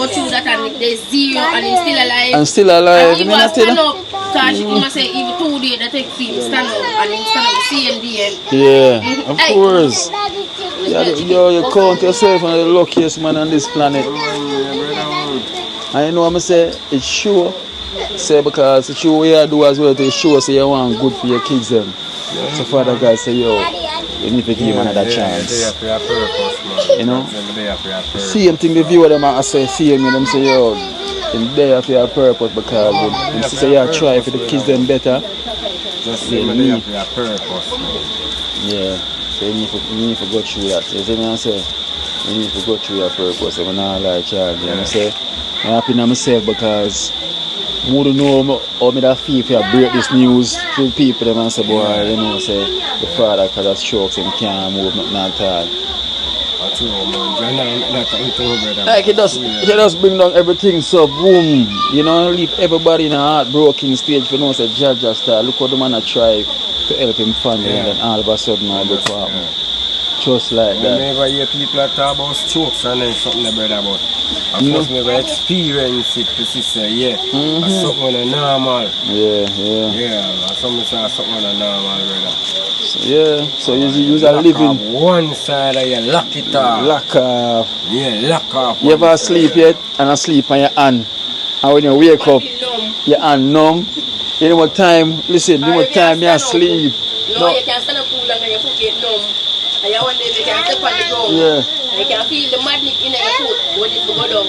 through that and there's 0 and he's still alive. And still alive. And he was stand up. Because she come and say, even 2 days that take for him stand up and he stand up the CMD. Yeah, of course. You count yourself as the luckiest man on this planet. And you know what I say? It's sure. Say because it's sure what you do as well to show say you want good for your kids them. So Father God say, yo, you need to give him another chance. You know? Same thing the viewer them I say, see him and them say, yo, in there for your purpose because when say you try for the kids them better. Just say you need for your purpose. Yeah. So you need to go through that. You see what I say? You need to go through your purpose. I'm not like child. You know what I say? I'm happy in myself because I don't know how I feel if I break this news to people and say, boy, you know, say the father because of strokes and can't move nothing at all. Like it does bring down everything, so boom, you know, leave everybody in a heartbroken stage for no say Jaja start. Look how the man try to help him family and then all of a sudden all the problem. Just like that. I never hear people talk about strokes and then something about. I must never experience it to say, yeah, that's something normal. Yeah, something normal, brother. So you are living one side of you lock it off. Lock off. Yeah, lock off. You ever sleep yet and asleep on your hand? And when you wake up, your hand numb. You know what time, listen, you know what time you sleep. No, you can stand up cool and your foot get numb. And you one day you can step on the ground. Yeah. You can feel the magnet in your foot when it go down.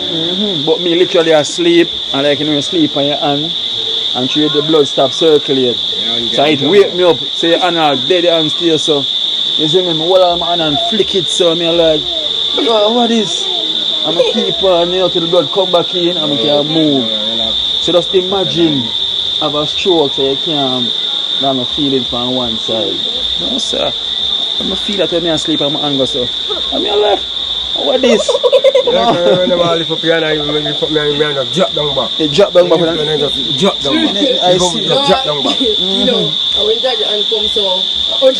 But me literally asleep and like you know you sleep on your hand and through the blood stop circulating. So it wake me up, say your hand are dead and still so. You see me, I hold on my hand and flick it so me like, oh, what is? I'm a keep on you know till the blood come back in and I can move. So just imagine have a stroke so you can't have a feeling from one side. No sir. I feel that when I sleep on my hand go so. I'm like, what this? When I lift up your hand, you put me on your hand, drop down back. It drop down back. Drop down back. I see. Drop down back. You know, when Jaja and come so, I'm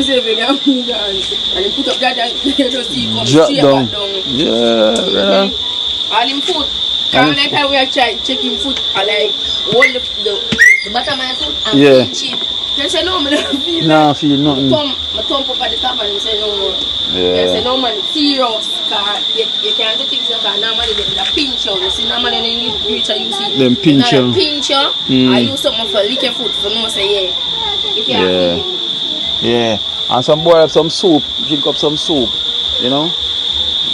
say if you can move your hand and you put up Jaja, you just see come straight back down. Yeah. All him foot. Because every time we are trying to check him foot, I like hold the bottom of my foot and pinch it. They say no, I don't feel no, like feel nothing. My thumb up at the top and they say no. They say no man, serious. Because you can't do things like that. Normally they pinch you. You see normally when you reach you see them pinch you. Pinch you. I use something for lick your foot for no say yeah. You can't feel. Yeah. And some boy have some soup. Drink up some soup. You know?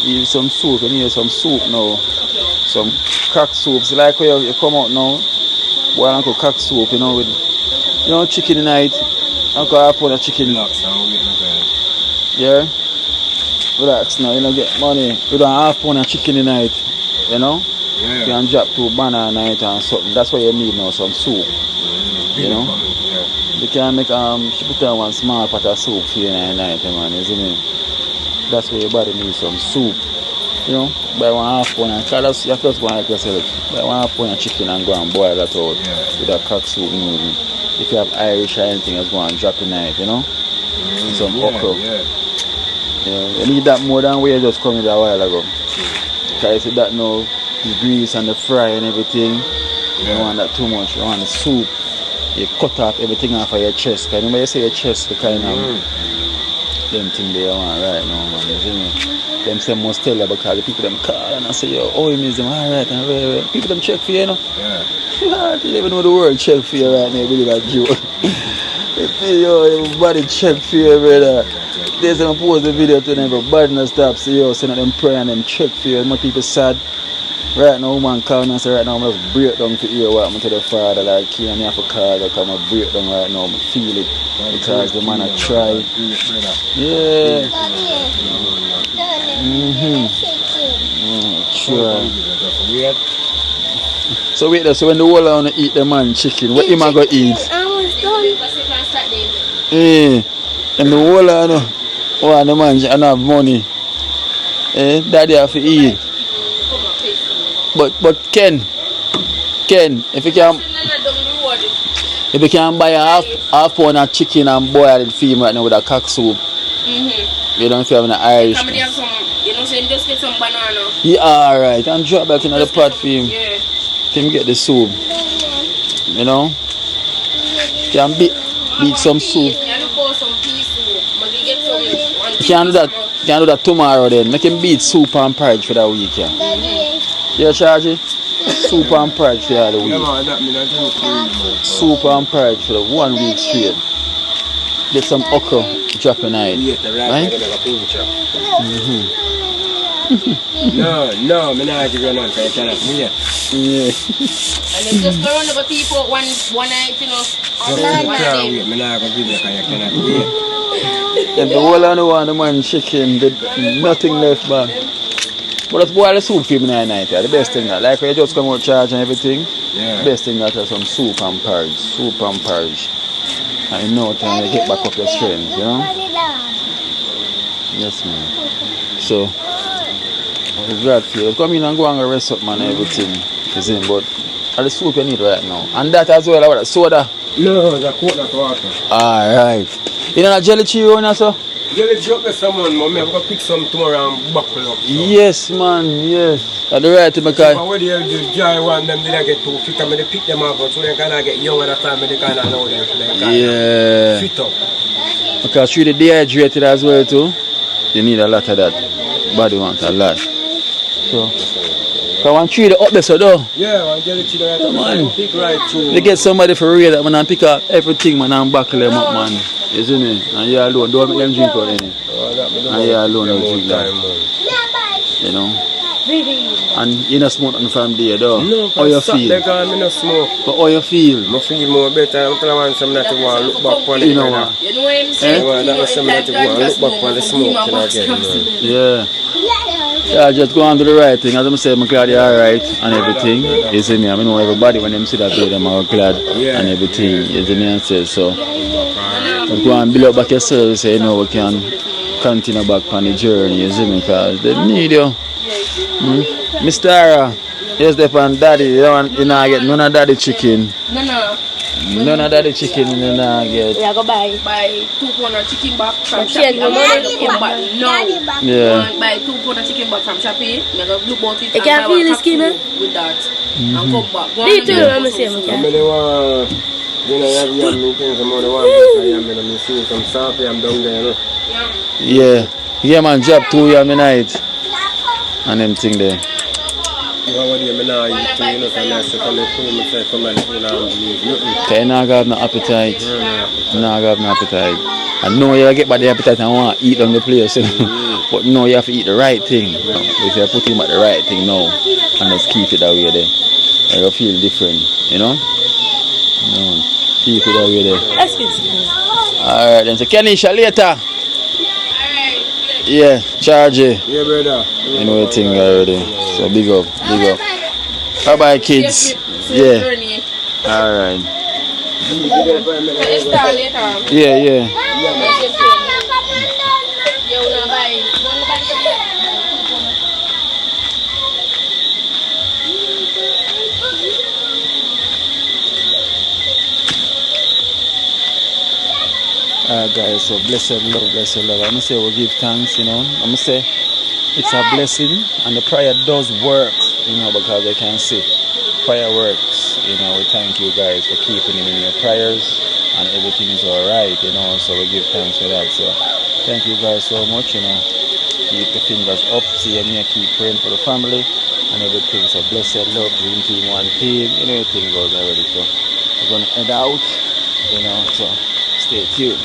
Eat some soup. You need some soup now. Some crack soups. Like when you come out now. Boy I cook crack soup, you know, with chicken tonight. I could have put a chicken. Yeah? Relax now, you don't get money. We don't have pound of chicken tonight. You know? You can drop 2 banana in it and something. That's what you need now, some soup. You know? You can make she put on 1 small pot of soup for you in the night, man, isn't it? That's where your body needs some soup. You know, buy 1/2 pound and cause you have to go and help yourself. Buy 1/2 pound of chicken and go and boil that out with a cock soup noodle. If you have Irish or anything, just go and drop in it, you know? And some okra. Yeah, you need that more than where you just come in a while ago. Because if that now, the grease and the fry and everything, you don't want that too much. You want the soup. You cut off everything off of your chest. Because remember you say your chest, the kind of them thing they want right now, man. You see me? Them say must tell you because the people them call and I say, yo, oh, you miss them, alright, and very. People them check for you, you know? Yeah. You even know the world check for you right now, believe that joke. They say, yo, everybody check for you, brother. They say, I post the video to them, everybody not stop, say, yo, send them prayer and them check for you. More people sad. Right now, woman call me and say, right now, I'm just break down to hear what I'm to the father, like, he and me have to call, like, I'm going to break down right now, I feel it, because the man I try. Yeah. Sure. So wait there, so when the whole want to eat the man chicken, what him I go eat? And the whole want the man and have money. Daddy have to eat. But Ken, if you can buy a half pound of chicken and boil it for him right now with a cock soup. You don't have an Irish. You know, so just get some banana. Yeah, alright. And drop back in the pot for him. Yeah. Him get the soup. You know? Can beat some soup. You can do that. You can do that tomorrow then. Make him beat soup and porridge for that week, yeah. Yeah, Charlie? Soup and porridge for the week. Soup and porridge for the 1 week straight. Get some okra, drop in it. Right? No, I'm not give you none, I cannot wait. Yeah. And then just go around the people one night, you know. I'm not going to give you, I cannot wait. And the whole of the one, the man chicken, nothing left, man. But let's boil the soup for him in the night, the best thing that. Like when you just come out charge and everything, the best thing that is some soup and porridge. And in no time you get back up your strength, you know? Yes, man. So, I'm glad for you. Come in and go and rest up, man, everything. You see, but the soup you need right now. And that as well, what, soda? No, the coconut water. Alright. You know that jelly cheese on also? Jelly drop me someone, Mommy. I'm going to pick some tomorrow and buckle up. So. Yes, man, yes. That's the right thing, because... But when you dry one, them did I get too fit, and they pick them up, so they kind of get young at that time, and they kind of know them. Yeah. Fit up. Because through the dehydrated as well, too, you need a lot of that. Body wants a lot. So, I want to up there, so though. Yeah, one jelly cheese right come on. Pick right through. They get somebody for real that man and pick up everything, man, and buckle them up, man. Isn't it? And you alone, don't make them drink out, innit? And you alone don't drink that. You know? And you don't smoke on from there, though? No, how you feel? I don't smoke. But how you feel? I feel more better. I'm telling you that to go and look back on the you know what? You know what I'm saying? That was something that to go and look back on the smoke again. Yeah. Yeah, just go on to the right thing. As I say, I'm glad you're alright and everything. You see me? I know everybody when them see that way, them are glad and everything. You see me? And say so. We go and build up back yourself, so you know we can continue back on the journey. You see me? Because they need you. Mr. Ara, here's the pan daddy. You don't get none of daddy chicken. No. None of daddy chicken you don't get. Yeah, go buy 2 pound of chicken back from Shopee. No. Yeah. Buy 2 pound of chicken back from Shopee. I'm going to look about it. You can feel the skin, eh? With that. And come back. Me too, I'm the same. You know, I'm meeting some other one. I'm seeing some sauce. I'm down there. Yeah. Yeah, man, job 2 years night. And them thing there. Okay, now I have no appetite. Now I have no appetite. I know you get by the appetite and want to eat on the place. But no, you have to eat the right thing. If you put him at the right thing now, and just keep it that way there, and you feel different, you know? No, keep it that way there. That's good. Alright, then so Kenisha later. Yeah, charge it. Yeah, brother. You know the thing already. So big up. Bye bye, kids. Yeah. Alright. Yeah. Guys, so blessed love. I'm gonna say we give thanks, I'm gonna say it's a blessing and the prayer does work, because I can see prayer works, we thank you guys for keeping it in your prayers and everything is alright, so we give thanks for that. So thank you guys so much, keep the fingers up, see me keep praying for the family and everything. So blessed love, dream team, one team, everything goes already. So we're gonna head out, so stay tuned.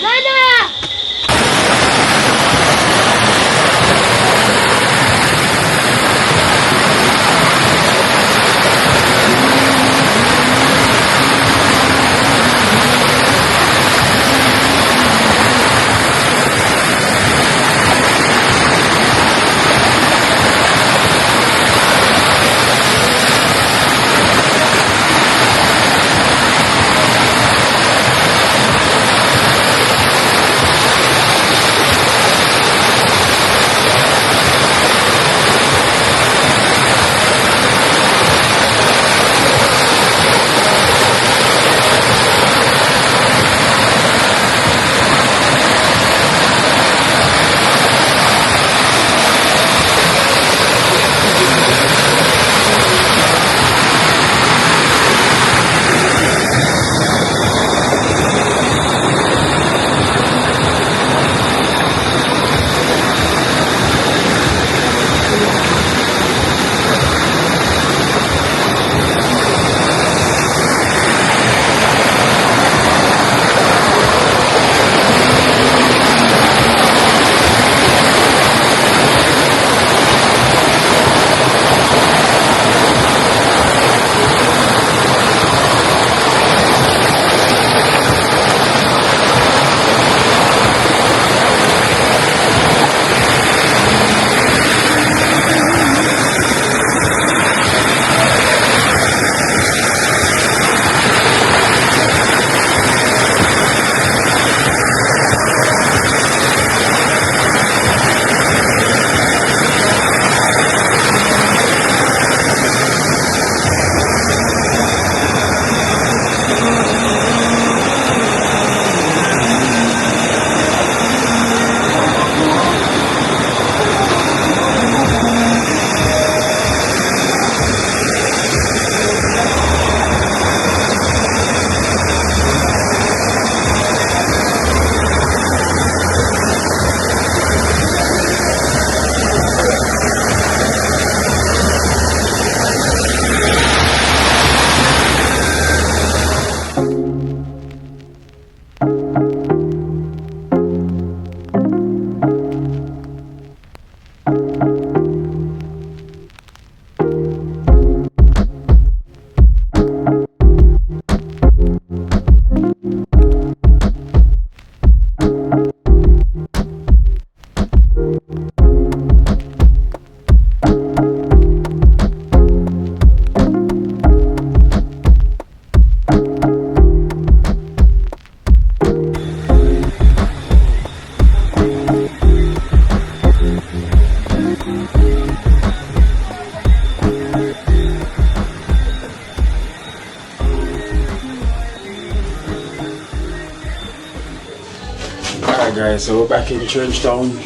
Guys, so we're back in Trenchtown.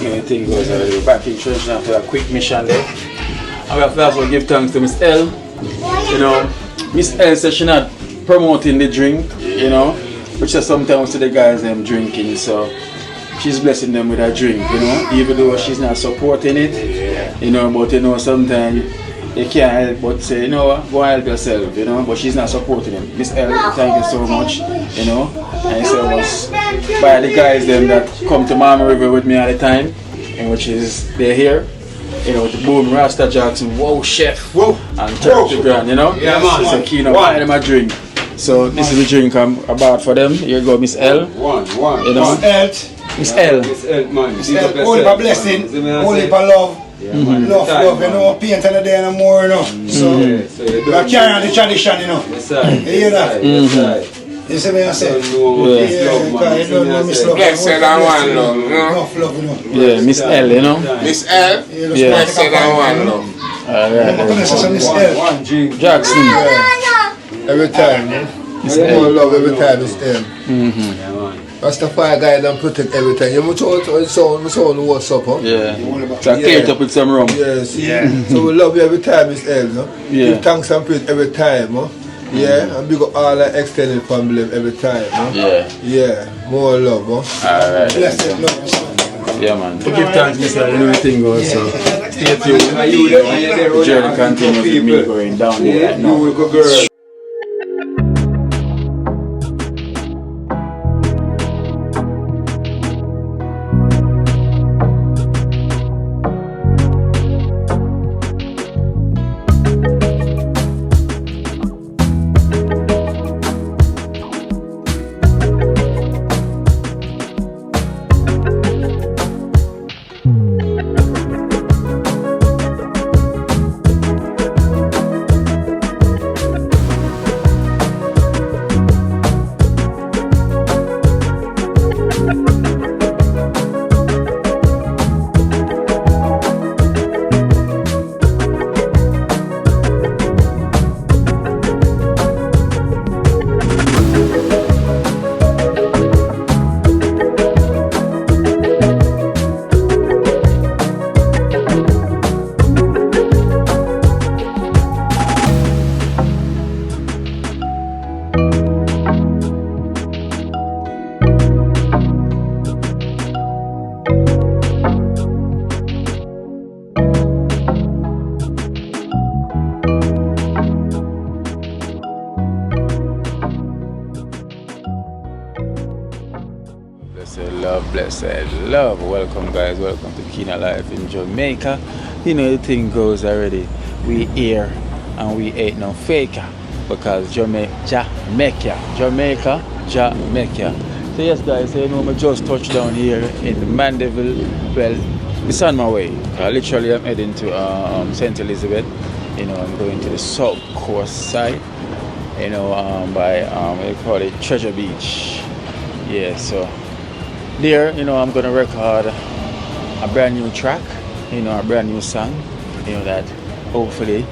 Everything goes already. We're back in Trenchtown after a quick mission there. And we have to also give thanks to Miss L. Miss L said she's not promoting the drink, which is sometimes to the guys them drinking, so she's blessing them with a drink, even though she's not supporting it, but sometimes you can't help but say, go help yourself, but she's not supporting it. Miss L, thank you so much, and so was by the guys them that come to Mama River with me all the time, which is they're here, with the Boom Rasta Jackson, Whoa Chef, Whoa, and Turkey Grand, Yeah, man. So keen up, buy them a drink. So this is the drink I bought for them. Here you go, Miss L. One. Miss L. Miss L, man. Miss L, only for blessing, only for love. Love, you know, paint on the day no more, you know. So, we carry on the tradition, you know. You hear that? You see me I say? Yeah, because you don't know Miss Love. Blessed and one love, you know. Enough love, you know. Yeah, Miss L, you know. Miss L, blessed and one love. I'm going to say Miss L. Jackson. Every time, Miss more L. love every time it's them. Rastafari guide and protect every time. You must sound what's up, huh? Yeah. So I cleared up with some rum. Yeah, see? So we love you every time it's El, no? Yeah. Give thanks and praise every time, huh? Yeah, and big up all our extended family every time, huh? Yeah. Yeah, more love, huh? Alright. Blessed love. Yeah, man. To give thanks, Mr. You know the thing goes, so stay tuned. The journey continues with me going down here right now. Blessed love. Welcome guys, welcome to Kina Life in Jamaica. You know the thing goes already. We here and we ain't no faker because Jamaica. So yes guys, so, you know I just touched down here in Mandeville. Well, it's on my way. Literally I'm heading to St. Elizabeth. You know, I'm going to the South Coast side. You know, by what you call it, Treasure Beach. Yeah, so there, you know, I'm gonna record a brand new track, you know, a brand new song, you know, that hopefully,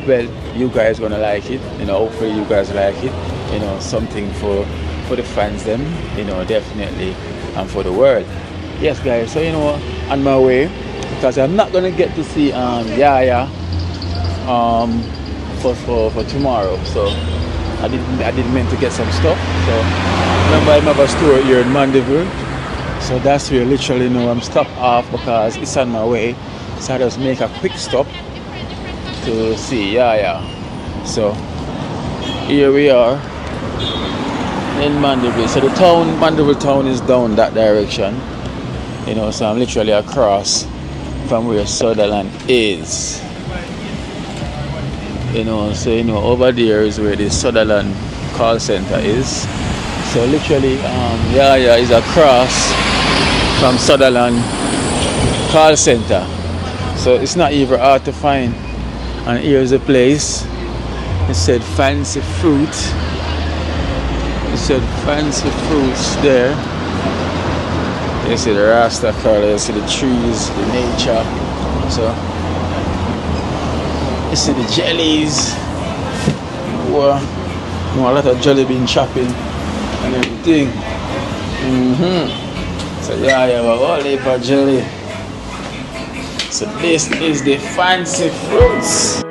well, you guys gonna like it, you know, hopefully you guys like it, you know, something for the fans them, you know, definitely, and for the world. Yes guys, so you know, on my way, because I'm not gonna get to see Yaya for tomorrow, so I didn't mean to get some stuff. So remember I have a store here in Mandeville. So that's where literally, you know, I'm stopped off because it's on my way. So I just make a quick stop to see Yaya. So here we are in Mandeville. So the town, Mandeville town is down that direction. You know, so I'm literally across from where Sutherland is. You know, so you know, over there is where the Sutherland call center is. So literally, Yaya is across from Sutherland call center. So it's not even hard to find. And here's the place. It said fancy fruit. It said fancy fruits there. You see the Rasta color, you see the trees, the nature. So you see the jellies. Wow. You know, a lot of jelly bean chopping and everything. So yeah, you have a whole heap of jelly. So this is the fancy fruits.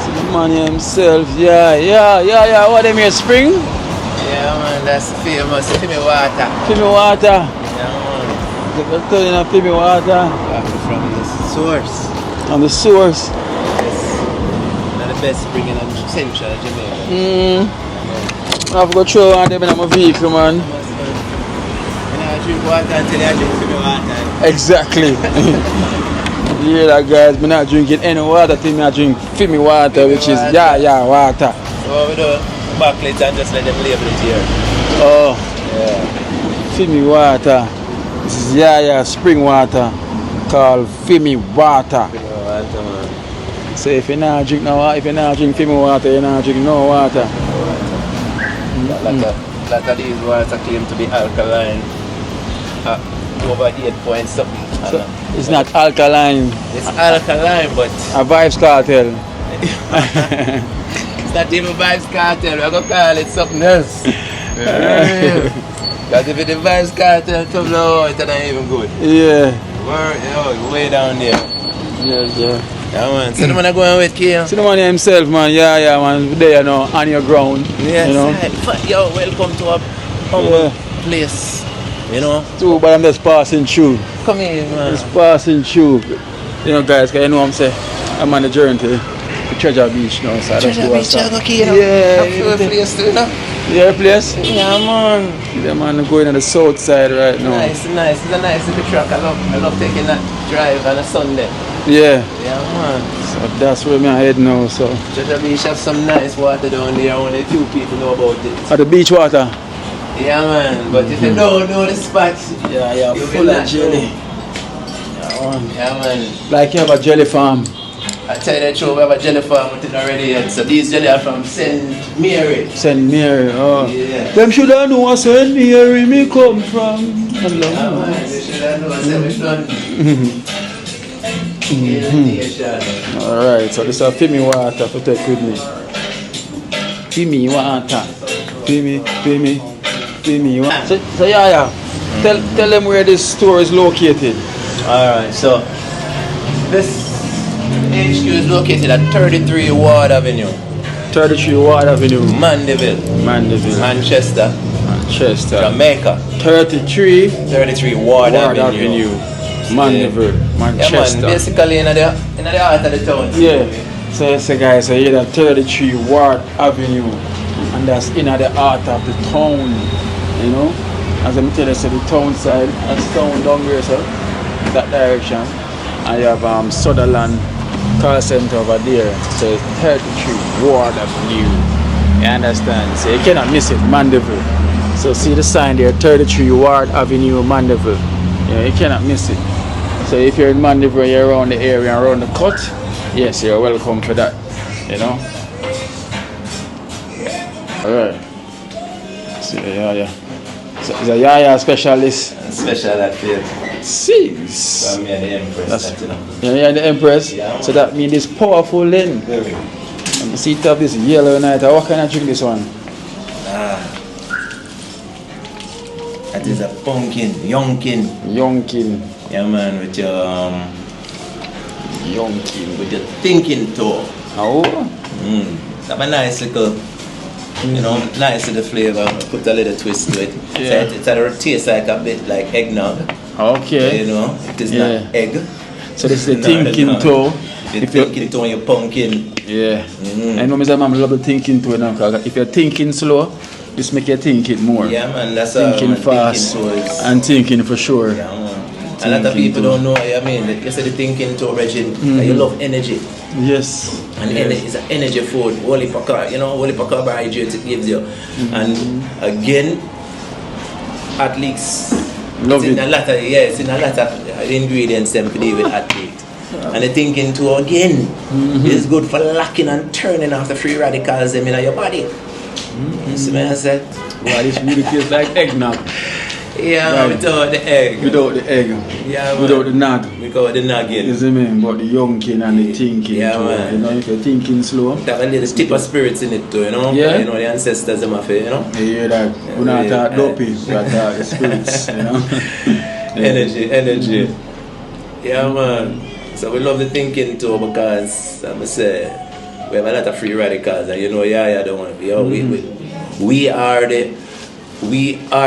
See the man himself, yeah. What them here, spring? Yeah, man, that's famous. Fimi water. Fimi water. Yeah, man. They're telling you Fimi water. From the source. On the source. Yes. One of the best spring in central Jamaica. I have to go through one of them in my vehicle, man. I drink water until I drink Fimi water. Exactly. You hear that, guys? I'm not drinking any water till I drink Fimi water, which is water. So we do backlit and just let them label it here. Oh. Yeah. Fimi water. This is spring water called Fimi water. Fimi water, man. So if you not drink Fimi water, you not drink no water. A lot of these waters claim to be alkaline. Over 8 point something. So it's not alkaline. It's alkaline, but a Vibes Cartel. It's not even Vibes Cartel. We're gonna call it something else. Because if it's the Vibes Cartel, it's not even good. Yeah. We're way down there. Yeah. Yeah, man. So the man going with Kim. See the man himself, man. Yeah, man. There, you know, on your ground. Yes, you know. Yo, welcome to our humble place. You know. Too, but I'm just passing through. Come here, man. Just passing through. You know, guys, cause you know what I'm saying. I'm on the journey to Treasure Beach now. So Treasure Beach, you know. Yeah. Your place too, you know. Your place? Yeah, man. Yeah, man. I'm going on the south side right now. Nice. It's a nice little truck. I love taking that drive on a Sunday. Yeah. Yeah, man. So that's where I'm heading now. So. Treasure Beach have some nice water down there. Only few people know about it. At the beach water. Yeah, man. But if you don't know the spot, you're full of jelly. Yeah, man. Like you have a jelly farm. I tell you the truth, we have a jelly farm with it already yet. So these jelly are from St. Mary. St. Mary, oh. Yeah. Them should have known where St. Mary me come from. Yeah, man. They should have known which one. Alright, so this is a Fimi water to take with me. Fimi water. Fimi water. So tell them where this store is located. Alright, so this HQ is located at 33 Ward Avenue. 33 Ward Avenue. Mandeville. Manchester. Jamaica. 33 Ward Avenue. Mandeville. Manchester. Yeah, man, basically in the heart of the town. Yeah. So guys, so here at 33 Ward Avenue, and that's in the heart of the town. You know, as I tell you, so the town side, that's town down here, so that direction. And you have Sutherland Call Center over there. So it's 33 Ward Avenue. You understand? So you cannot miss it, Mandeville. So see the sign there, 33 Ward Avenue, Mandeville. Yeah, you cannot miss it. So if you're in Mandeville, you're around the area, around the cut, yes, you're welcome for that, you know. Alright. So So is a yaya specialist? Special at field. Jeez. So I'm the Empress. You're the Empress? Yeah. So that means it's powerful then. Very. And you see it have this yellow night. What kind of drink this one? That is a pumpkin, yonkin. Yeah, man, with your yonkin. With your thinking toe. Oh. Have a nice little You know, nice to the flavor. Put a little twist to it. Yeah. So it tastes like a bit like eggnog. Okay. You know, it is not egg. So this is the thinking toe. The thinking toe and your pumpkin. Yeah. I know Mr. Mom love the thinking toe now, because if you're thinking slow, this make you think it more. Yeah, man, that's thinking fast and thinking for sure. Yeah, man. A lot of people don't know. I mean, you say the thinking toe, Reggie. You love energy. Yes. And energy is an energy food. Only for carbohydrates it gives you. And again, athletes. Love it. In a lot of ingredients them to deal with athlete. And the thinking too again is good for locking and turning off the free radicals them in your body. You see what I said? Wow, this really tastes like eggnog. Yeah, right. Without the egg. Without the egg. Yeah, man. Without the nag. Without the nagging. You see me? But the youngkin and the thinking. Yeah, too. man. You know, if you're thinking slow. It have a little tip of spirits in it too, you know? Yeah. You know, the ancestors them have it, you know? You hear that? We're not that dopey, but the spirits, you know? Energy. Yeah, man. So we love the thinking too, because I must say we have a lot of free radicals, and you know, don't want to be. We are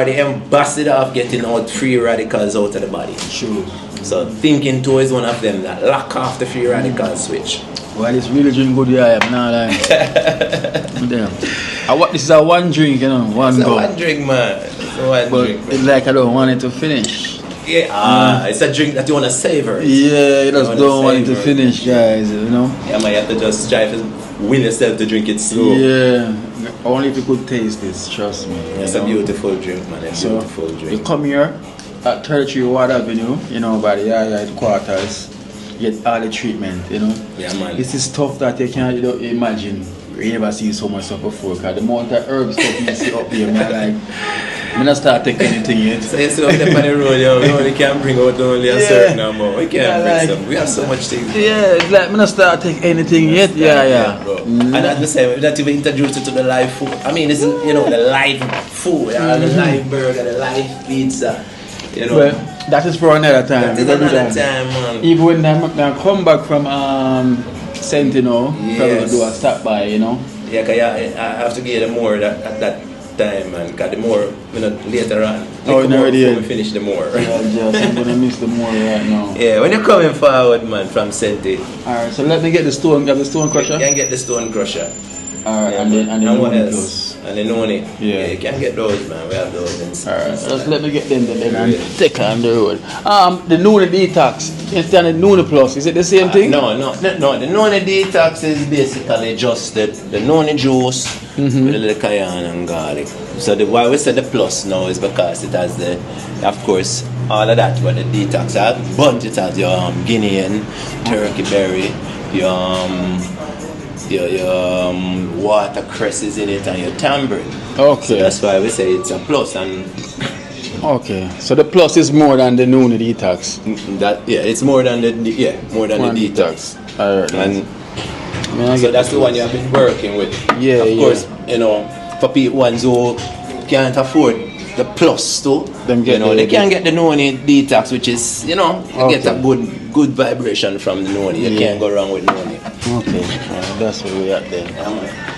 the ambassador of getting out free radicals out of the body. Sure. So thinking too is one of them that lock off the free radical switch. Well, it's really drink good, yeah, I'm not lying. Damn. This is a one drink, you know, one go. One drink, man. It's drink. It's like I don't want it to finish. Yeah, it's a drink that you want to savor. Yeah, you just don't want it to finish, guys, you know? Yeah, man, you have to just try to will yourself to drink it slow. Yeah, only if you could taste this, trust me. It's a beautiful drink, man. It's a beautiful drink. You come here at 33 Ward Avenue, you know, by the headquarters, you get all the treatment, you know. Yeah, man. This is stuff that you can't imagine. You never see so much stuff before, because the amount of herb stuff you see up here, man, like, I'm not start taking anything yet. So you see up there on the road, we only can bring out only a certain amount. We can't bring some. We have so much things. Yeah, it's like I'm not start taking anything yet. Yeah. And at the same, we're not even introduced you to the live food. I mean, this is, you know, the live food, the live burger, the live pizza. You know. Well, that is for another time. That is another time, man. Even when I come back from Sentinel, probably do a stop by, you know. Yeah, because I have to get them more at that time, man. Because the more, you know, later on. We finish the more. Yeah, I'm going to miss the more right now. Yeah, when you're coming forward, man, from Sentinel. Alright, so let me get the stone. Have the stone crusher? You can get the stone crusher. Alright, yeah, and then what else? Plus. And the noni. Yeah, you can get those, man. We have those. Alright, just let me get them then and take on the road. The Noni Detox instead of Noni Plus, is it the same thing? No. The Noni Detox is basically just the Noni juice with a little cayenne and garlic. So why we say the plus now is because it has of course, all of that what the detox has, but it has your Guinean, turkey berry, your watercresses in it and your tamarind. Okay. So that's why we say it's a plus. And okay. So the plus is more than the Noni Detox. It's more than the detox. Alright. And so that's the one you have been working with. Yeah. Of course, you know, for people ones who can't afford the plus too, they can get the Noni Detox, which is, you know, you get a good vibration from the Noni. You can't go wrong with Noni. Okay, that's where we at then.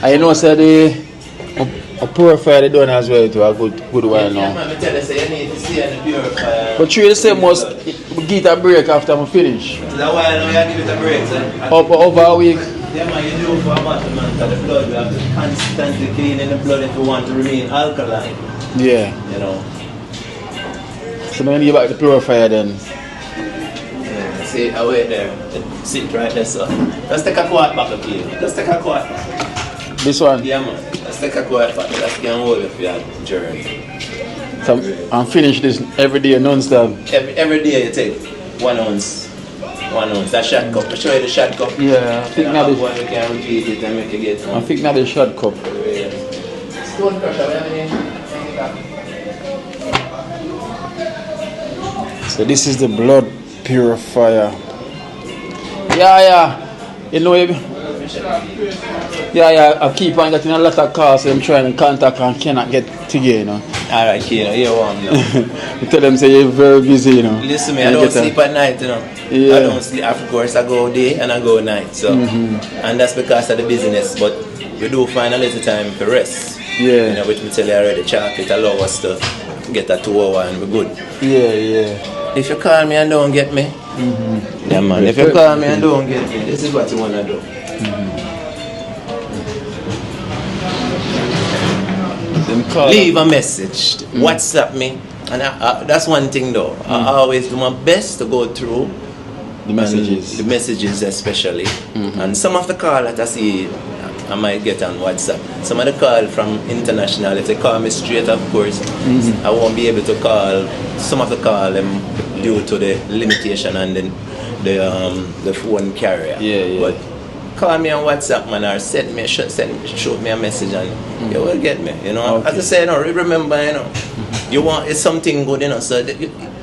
I know said a purifier they done as well to a good while now. Man, I tell you, say you need to stay in the purifier. But you say must give it a break after I finish. It's a while now you give it a break, sir. Over a week. Yeah, man, you do for a month, man, because the blood, we have to constantly clean in the blood if we want to remain alkaline. Yeah. You know. So now you give back the purifier then. Yeah, see, I wait there. Sit right there, sir. Let's take a quart bottle, please. Let's take a quart bottle. This one? Yeah, man. Let's take a quart bottle. That can hold you for your journey. So I'm finish this every day, non-stop. Every day you take 1 ounce. 1 ounce. That shot cup. I'll show you the shot cup. Yeah, I think now we can repeat it and make you get I think now the shot cup. Stone crusher, we have any? So this is the blood purifier. Yeah. You know, I keep on getting a lot of calls. I'm trying to contact and cannot get together, you know. Alright, Kino, you're warm now. You tell them say you're very busy, you know. Listen, me, I don't sleep at night, you know. Yeah. I don't sleep. Of course, I go day and I go night. So, and that's because of the business. But we do find a little time to rest. Yeah. You know, which me tell you already, chocolate allow us to get a 2 hour and we're good. Yeah. If you call me and don't get me, yeah man, if you call me and don't get me, this is what you wanna do. Leave a message, WhatsApp me, and that's one thing though. I always do my best to go through the messages especially, and some of the call that I see I might get on WhatsApp. Some of the call from international, if they call me straight, of course, I won't be able to call. Some of the call due to the limitation and then the phone carrier. But call me on WhatsApp, man, or shoot me a message and you will get me. You know, as I say, you know, remember, you know, you want it's something good, you know. So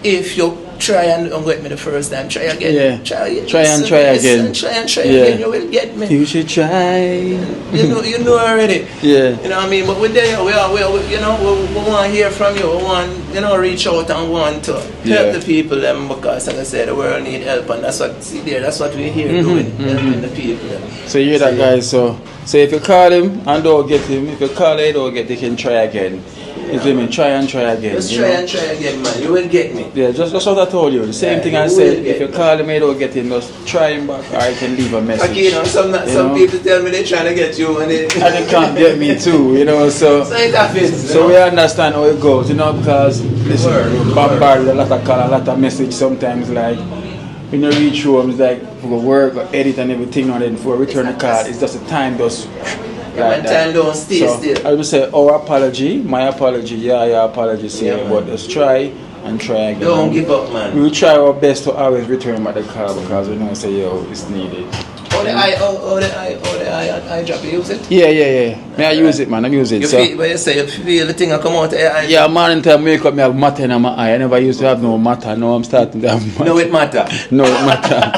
if you try and don't get me the first time, try again. Yeah. Try again. Try again. Try again. You will get me. You should try. You know already. Yeah. You know what I mean? But we there, we you know, we want to hear from you. We want, you know, reach out and want to help the people them, because as I said, the world need help, and that's what we're here doing, helping the people them. So you hear that, guys? So if you call him and don't get him, if you call him don't get, you can try again. You feel me? Try and try again. Just try and try again, man. You will get me. Yeah, just what I told you. The same thing I said. If you call him, you don't get him, just try him back, or I can leave a message. Okay, you know, some people tell me they're trying to get you and they can't get me too, you know. So it happens. So we understand how it goes, you know, because listen, bombarded a lot of call, a lot of message sometimes, like when you reach home, it's like for work or edit and everything, and then for return the call, it's just a time just. Like time don't stay still. I would say our apology, my apology, your apology, but just try and try again. Don't give up, man. We will try our best to always return back the call, because we know say it's needed. The eye drop, you use it? Yeah. I use it, man. I use it. You feel, but you say you feel the thing I come out of your eye. Yeah, man, until I make up, I have matter in my eye. I never used to have no matter. Now I'm starting to have matter. No, it matter. No, it matter.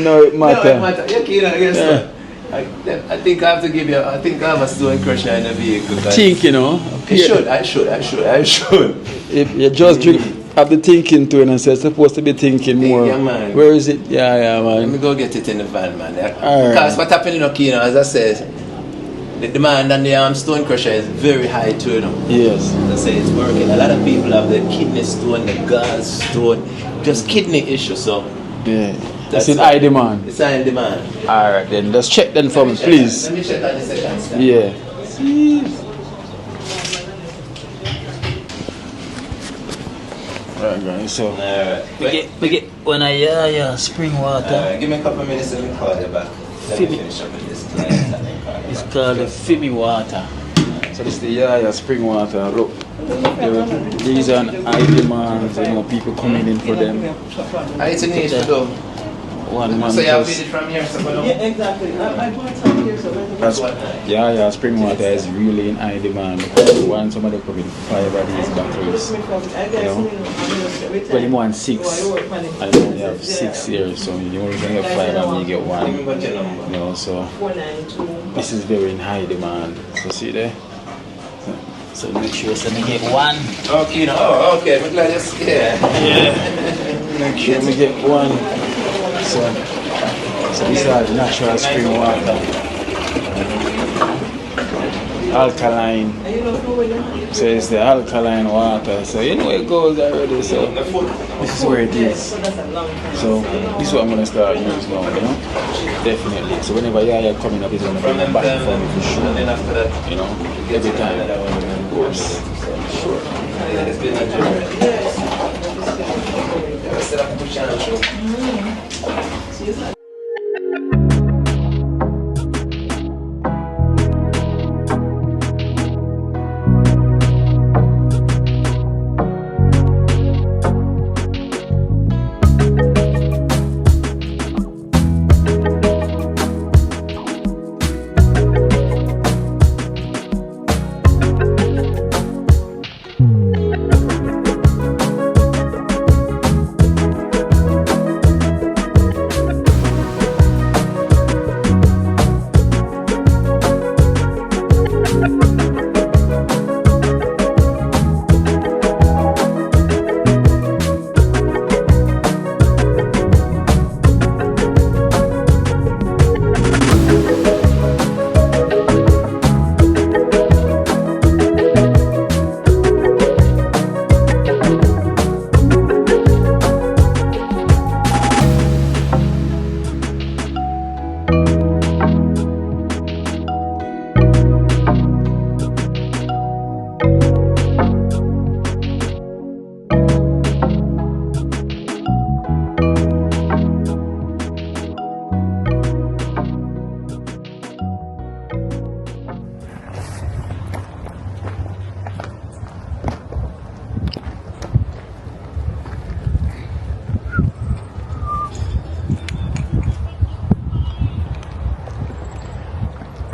No, it matter. Yeah. I think I have to give you. I think I have a stone crusher in the vehicle. Think, you know. I should. You just have the thinking to it, and say supposed to be thinking more. Yeah, man. Where is it? Yeah, man. Let me go get it in the van, man. Because what happened in Okino, as I said, the demand on the stone crusher is very high too, you know. Yes. As I say, it's working. A lot of people have the kidney stone, the gallstone, just kidney issues. So yeah. It's in high demand. It's high demand. Alright then, let's check them for me, please. Let me check on the second step. Yeah. Alright guys, so we get when I spring water. Give me a couple of minutes and we'll call you back. Let me finish up with this client and then call you. It's called the Fimi water. So this is the spring water. Look, these are high demand, you know, people coming in for them. It's a niche though. One month. So you have it from here, so yeah, exactly. I bought some here, so spring water is really in high demand, because when somebody come in 5 of these bottles, you know, well, you want 6, and you only have 6 here, so you only can get 5 and you get 1, you know, so this is very in high demand. So see there? So make sure so we get 1. Okay, no, okay, I'm glad you're scared. Yeah. Make sure we get 1. So these are the natural spring water, alkaline. So it's the alkaline water. So you know it goes already. So this is where it is. So this is what I'm gonna start using now. You know, definitely. So whenever you're coming up, it's gonna bring it back for me for sure. You know, every time, of course. Sure. It's been a journey. Set up a good channel show.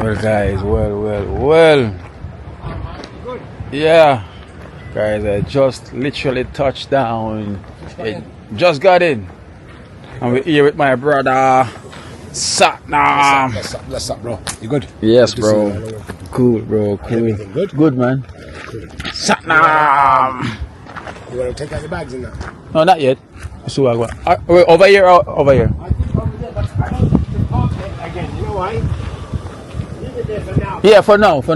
Well, guys, well. Yeah, guys, I just literally touched down. I just got in. And we're here with my brother, Satnam. Bless up, bro. You good? Yes, Good bro. to see you. Cool, bro. Cool. Everything good? Good, man. Satnam. You want to take out your bags in there? No, not yet. So I go. Wait, over here or over here? I think over there, but I don't think the park there again. You know why? Leave it there for now. Yeah, for now. Because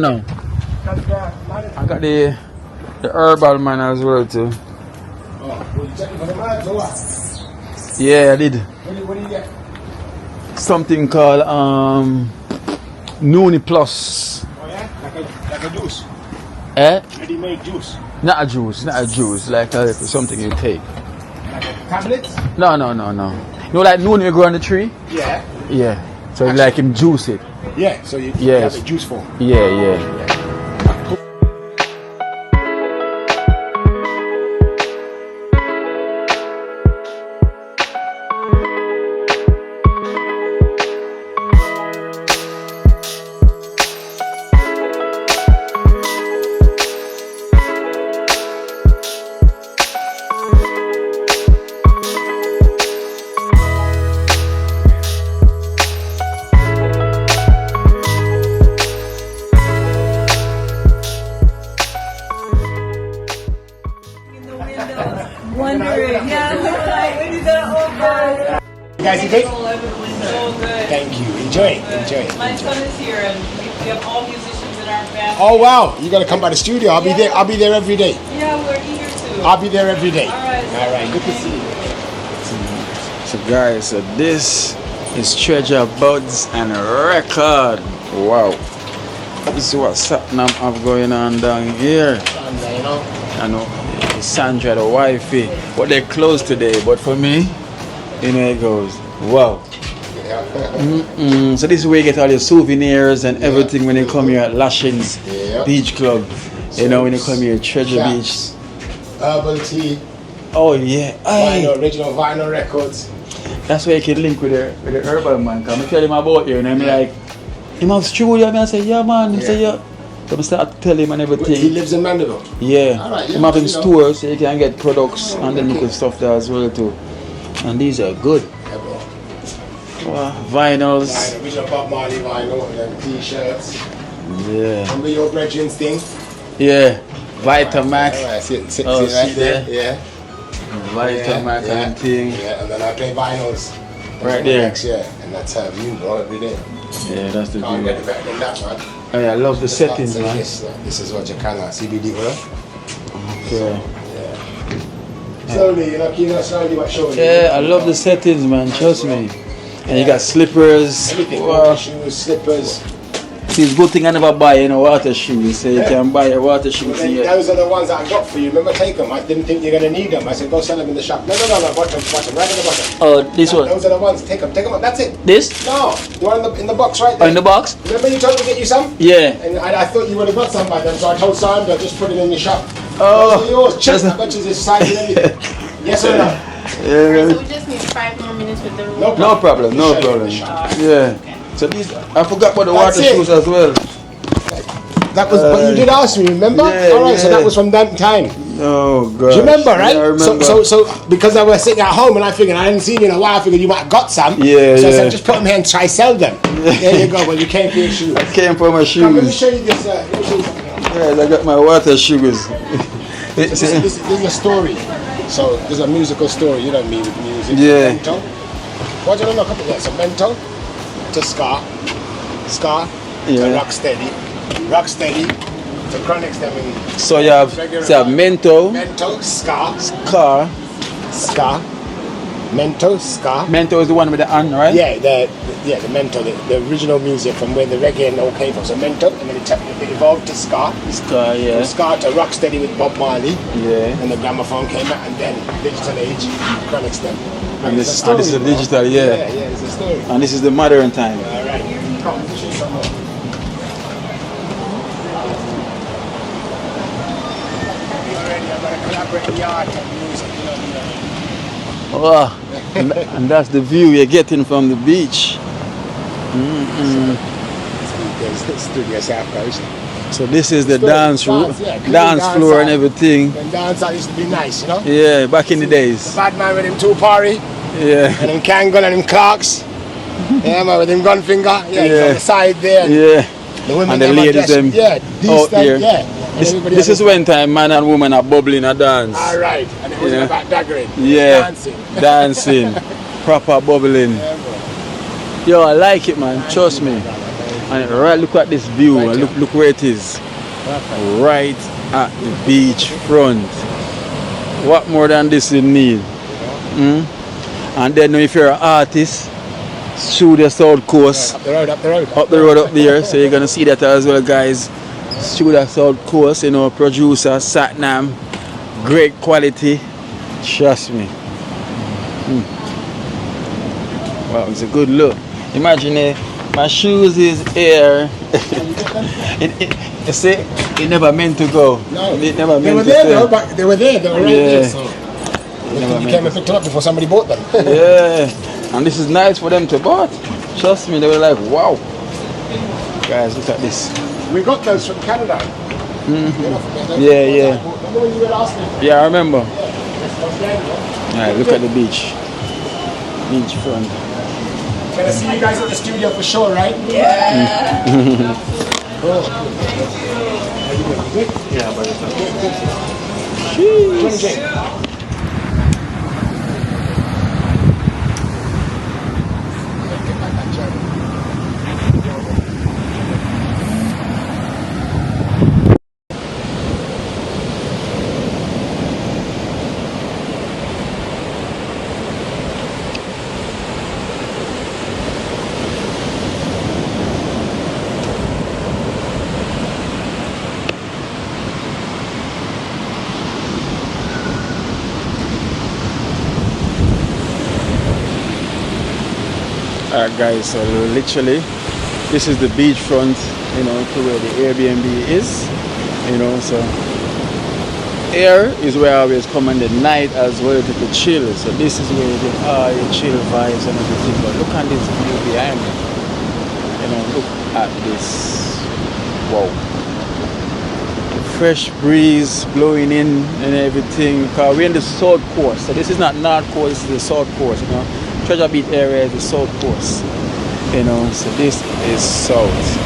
I got the herbal man as well too. oh, well, you checking for the bags or what? Yeah, I did. What do you get? Something called Nuni Plus. Oh yeah? Like a juice? Eh? Ready-made juice? Not a juice, like something you take. Like a tablet? No. You know, like Nuni you grow on the tree? Yeah. Yeah. So you like him juice it. Yeah, so you Yes. have a juice form. Yeah. Wondering, yeah, like, when is that over? You guys okay? So good. Thank you. Enjoy it. My son is here, and we have all musicians in our band. Oh wow, you gotta come by the studio. I'll be there every day. Yeah, we're eager to. I'll be there every day. Alright, good to see you. So guys, so this is Treasure Buds and Record. Wow. This is what Satnam have going on down here. I know Sandra the wifey, but they're closed today, but for me, you know it goes. Wow. So this is where you get all your souvenirs and everything when you come here at Lashings Beach Club. You know, when you come here at Treasure Beach. Herbal tea. Oh yeah. Vinyl, original vinyl records. That's why you can link with the herbal man. Come and tell him about you, and I'm like, him have studio, and I say, yeah man. He say, yeah. So I start to tell him and everything. He lives in Mandeville? Yeah. Alright, yeah, I'm having stores so you can get products and the little stuff there as well too. And these are good. Yeah, bro. Wow. Vinyls. Vinyl, original Bob Marley vinyl, and then t-shirts. Yeah. Remember your brethren's thing? Yeah. Vitamax. Alright, see it Oh, right see there? there? Yeah. Vitamax and thing. Yeah, and then I play vinyls. Right there. Yeah, and that's you, bro, every day. Yeah, that's the Can't view. get better than that, man. Oh yeah, I love the settings, man. This is what you can CBD oil. Okay. Slowly, slowly but surely. Yeah, I love the settings, man. Trust me. And you got slippers. Everything, Wow. water shoes, slippers. See, it's a good thing I never buy water shoes. So you can buy your water shoes Then here. those are the ones that I got for you. Remember, take them. I didn't think you're going to need them. I said, go sell them in the shop. No, bottom, right in the bottom. Oh, this one. Those are the ones. Take them. That's it. This? No, the one in the box right there. Oh, in the box? Remember you told me to get you some? Yeah. And I thought you would have got some by them, so I told Sandra, just put it in your shop. Oh. Those are yours. Check. I bet you the size and everything. Yes or no? Yeah. So we just need 5 more minutes with the room. No problem. Yeah. So these, I forgot about the That's water it. shoes as well. That was, but you did ask me, remember? Yeah, Alright, so yeah. that was from that time. Oh, God. Do you remember, right? Yeah, I remember. So because I was sitting at home and I figured I hadn't seen you in a while, I figured you might have got some. Yeah, So I yeah. said, just put them here and try sell them. There you go. Well, you came for your shoes. I came for my Come, let me shoes. show you this. Let me show you something else. Yes, I got my water shoes. This is a story. So there's a musical story. You know me with music. Yeah. Mento. What do you look up at that? So Mento to ska to Yeah. rock steady to chronic stemming. So you have Mento, ska, Mento, ska. Mento is the one with the an, right? Yeah, the Mento, the original music from where the reggae and all came from. So Mento, and then it evolved to ska. Ska, yeah. From ska to rock steady with Bob Marley. Yeah. And the gramophone came out, and then digital age, chronic stem. And it's this, a story, and this is bro. digital, yeah. Yeah, it's a story. And this is the modern time. All right. Come, let me show you some more. Already, I'm gonna collaborate with art and music, you know. Wow. and that's the view you're getting from the beach. This studio South Coast. So this is the dance yeah, dance floor and everything. And dance that used to be nice, you know? Yeah, back in the days. Bad man with him two party. Yeah. And him Kangol and him Clarks. Yeah, man, with him gun finger. Yeah, he's on the side there. Yeah. The women and the ladies them out here. Yeah. This is when time man and woman are bubbling a dance. Alright. And it was about daggering. Yeah. Dancing. Dancing. Proper bubbling. Yo, I like it, man. Trust me. And right, look at this view. And look where it is. Right at the beach front. What more than this you need? And then if you're an artist, through the South Coast. Up the road. Up there. So you're gonna see that as well, guys. Through the South Coast, you know, producer Satnam, great quality. Trust me. Wow, it's a good look. Imagine my shoes is here. You see, it never meant to go. No, it never they meant were to there stay. though, but they were there. They were right there. So you came and picked them up before somebody bought them. Yeah, and this is nice for them to buy. Trust me, they were like, wow. Guys, look at this. We got those from Canada. Yeah. Remember when you were last time? Yeah, I remember. Alright, look at the beach. Beach front. Gonna see you guys at the studio for sure, right? Yeah. Cool. Yeah, but Jeez. Alright guys, so literally this is the beachfront, you know, to where the Airbnb is, you know. So here is where I always come in the night as well to chill. So this is where you get all your chill vibes and everything. But look at this view behind me, you know. Look at this. Wow, fresh breeze blowing in and everything, because we're in the south coast. So this is not north coast, this is the south coast, you know. Treasure Beach area is the south coast, you know, so this is south.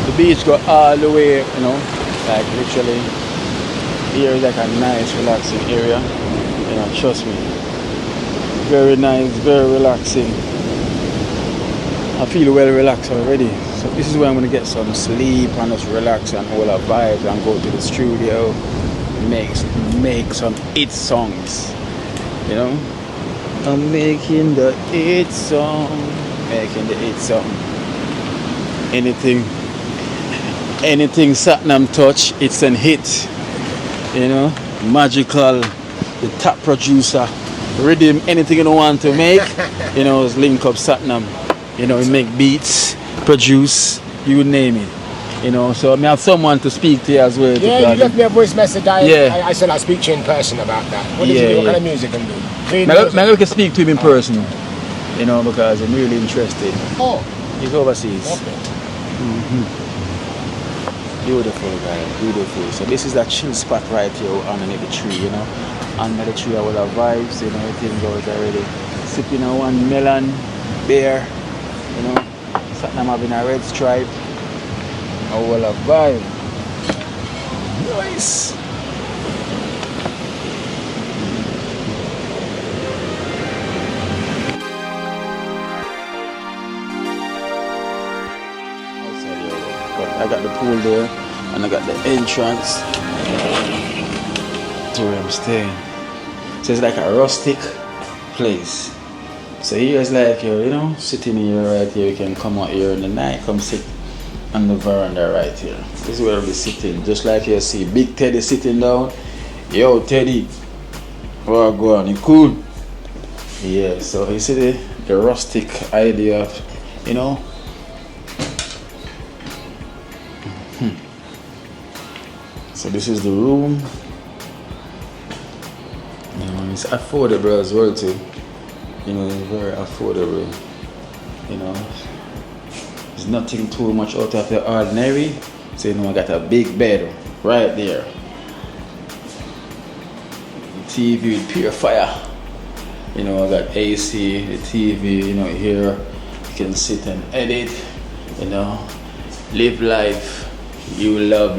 The beach go all the way, you know, like literally here is like a nice relaxing area, you know. Trust me, very nice, very relaxing. I feel well relaxed already. So this is where I'm gonna get some sleep and just relax and all our vibes and go to the studio, make some hit songs, you know. I'm making the hit song, anything Satnam touch, it's an hit, you know. Magical, the top producer, rhythm, anything you don't want to make, you know, is link up Satnam, you know. We make beats, produce, you name it, you know. So I have someone to speak to you as well. Yeah, you left me a voice message. I said I'll speak to you in person about that. What does he do? What kind of music can do? Maybe we can speak to him in person, you know, because I'm really interested. Oh, he's overseas. Okay. Beautiful, guys, beautiful. So this is a chill spot right here under the tree, you know. Under the tree, all the vibes, you know, everything goes already. Sipping on one melon, beer, you know. Satnam having a red stripe. All the vibe. Nice. But I got the pool there, and I got the entrance to where I'm staying. So it's like a rustic place. So here's like you know, sitting here right here. You can come out here in the night, come sit on the veranda right here. This is where I'll be sitting. Just like you see Big Teddy sitting down. Yo Teddy, where go on? You cool? Yeah, so you see the rustic idea of, you know. So this is the room. You know, it's affordable as well too. You know, it's very affordable. You know, there's nothing too much out of the ordinary. So you know, I got a big bed right there. TV with purifier. You know, I got AC, the TV. You know, here you can sit and edit. You know, live life. You love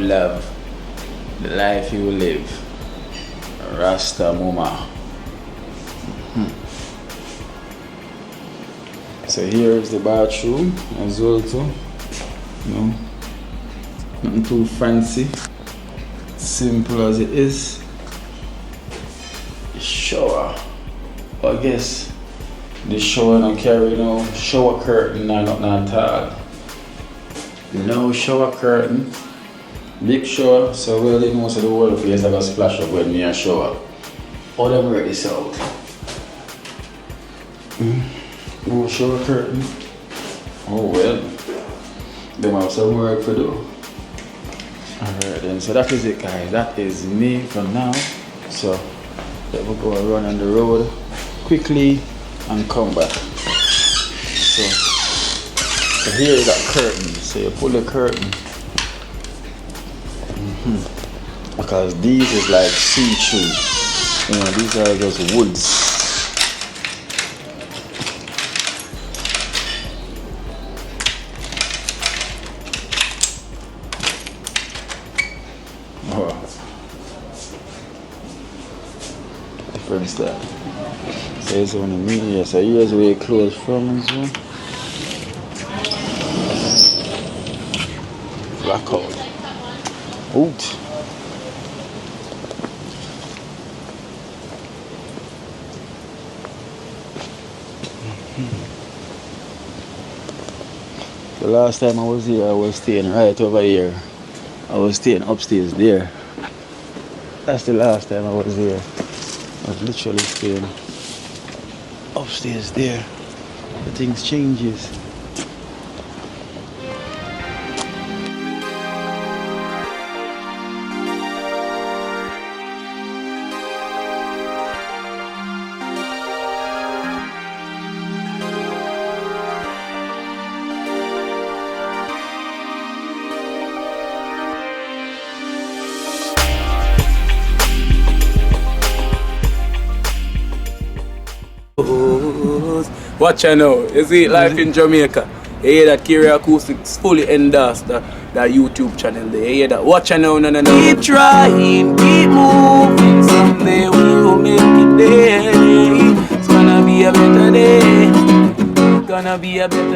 the life you live. Rasta Muma. So here's the bathroom as well too. You know, nothing too fancy. Simple as it is. Shower. I guess the shower don't carry no shower curtain or nothing at all. No shower curtain. Big shower, so well in most of the whole place I got splash up when me a shower. How them work this out? No shower curtain. Oh well. Them have some work to do. Alright then, so that is it guys. That is me for now. So let me go and run on the road quickly and come back. So here you got curtains. So you pull the curtain. Because these is like see-through. You know, these are just woods. Difference there. So it's only me here. So here's where it close from as well. Blackout. Out. The last time I was here, I was staying right over here. I was staying upstairs there. That's the last time I was here. I was literally staying upstairs there. But things changes. Watch out now, you see life in Jamaica. You hear that Kerry Acoustics fully endorsed that YouTube channel there. You hear that? Watch out now, no. Keep trying, keep moving. Someday we will make it there. It's gonna be a better day. Gonna be a better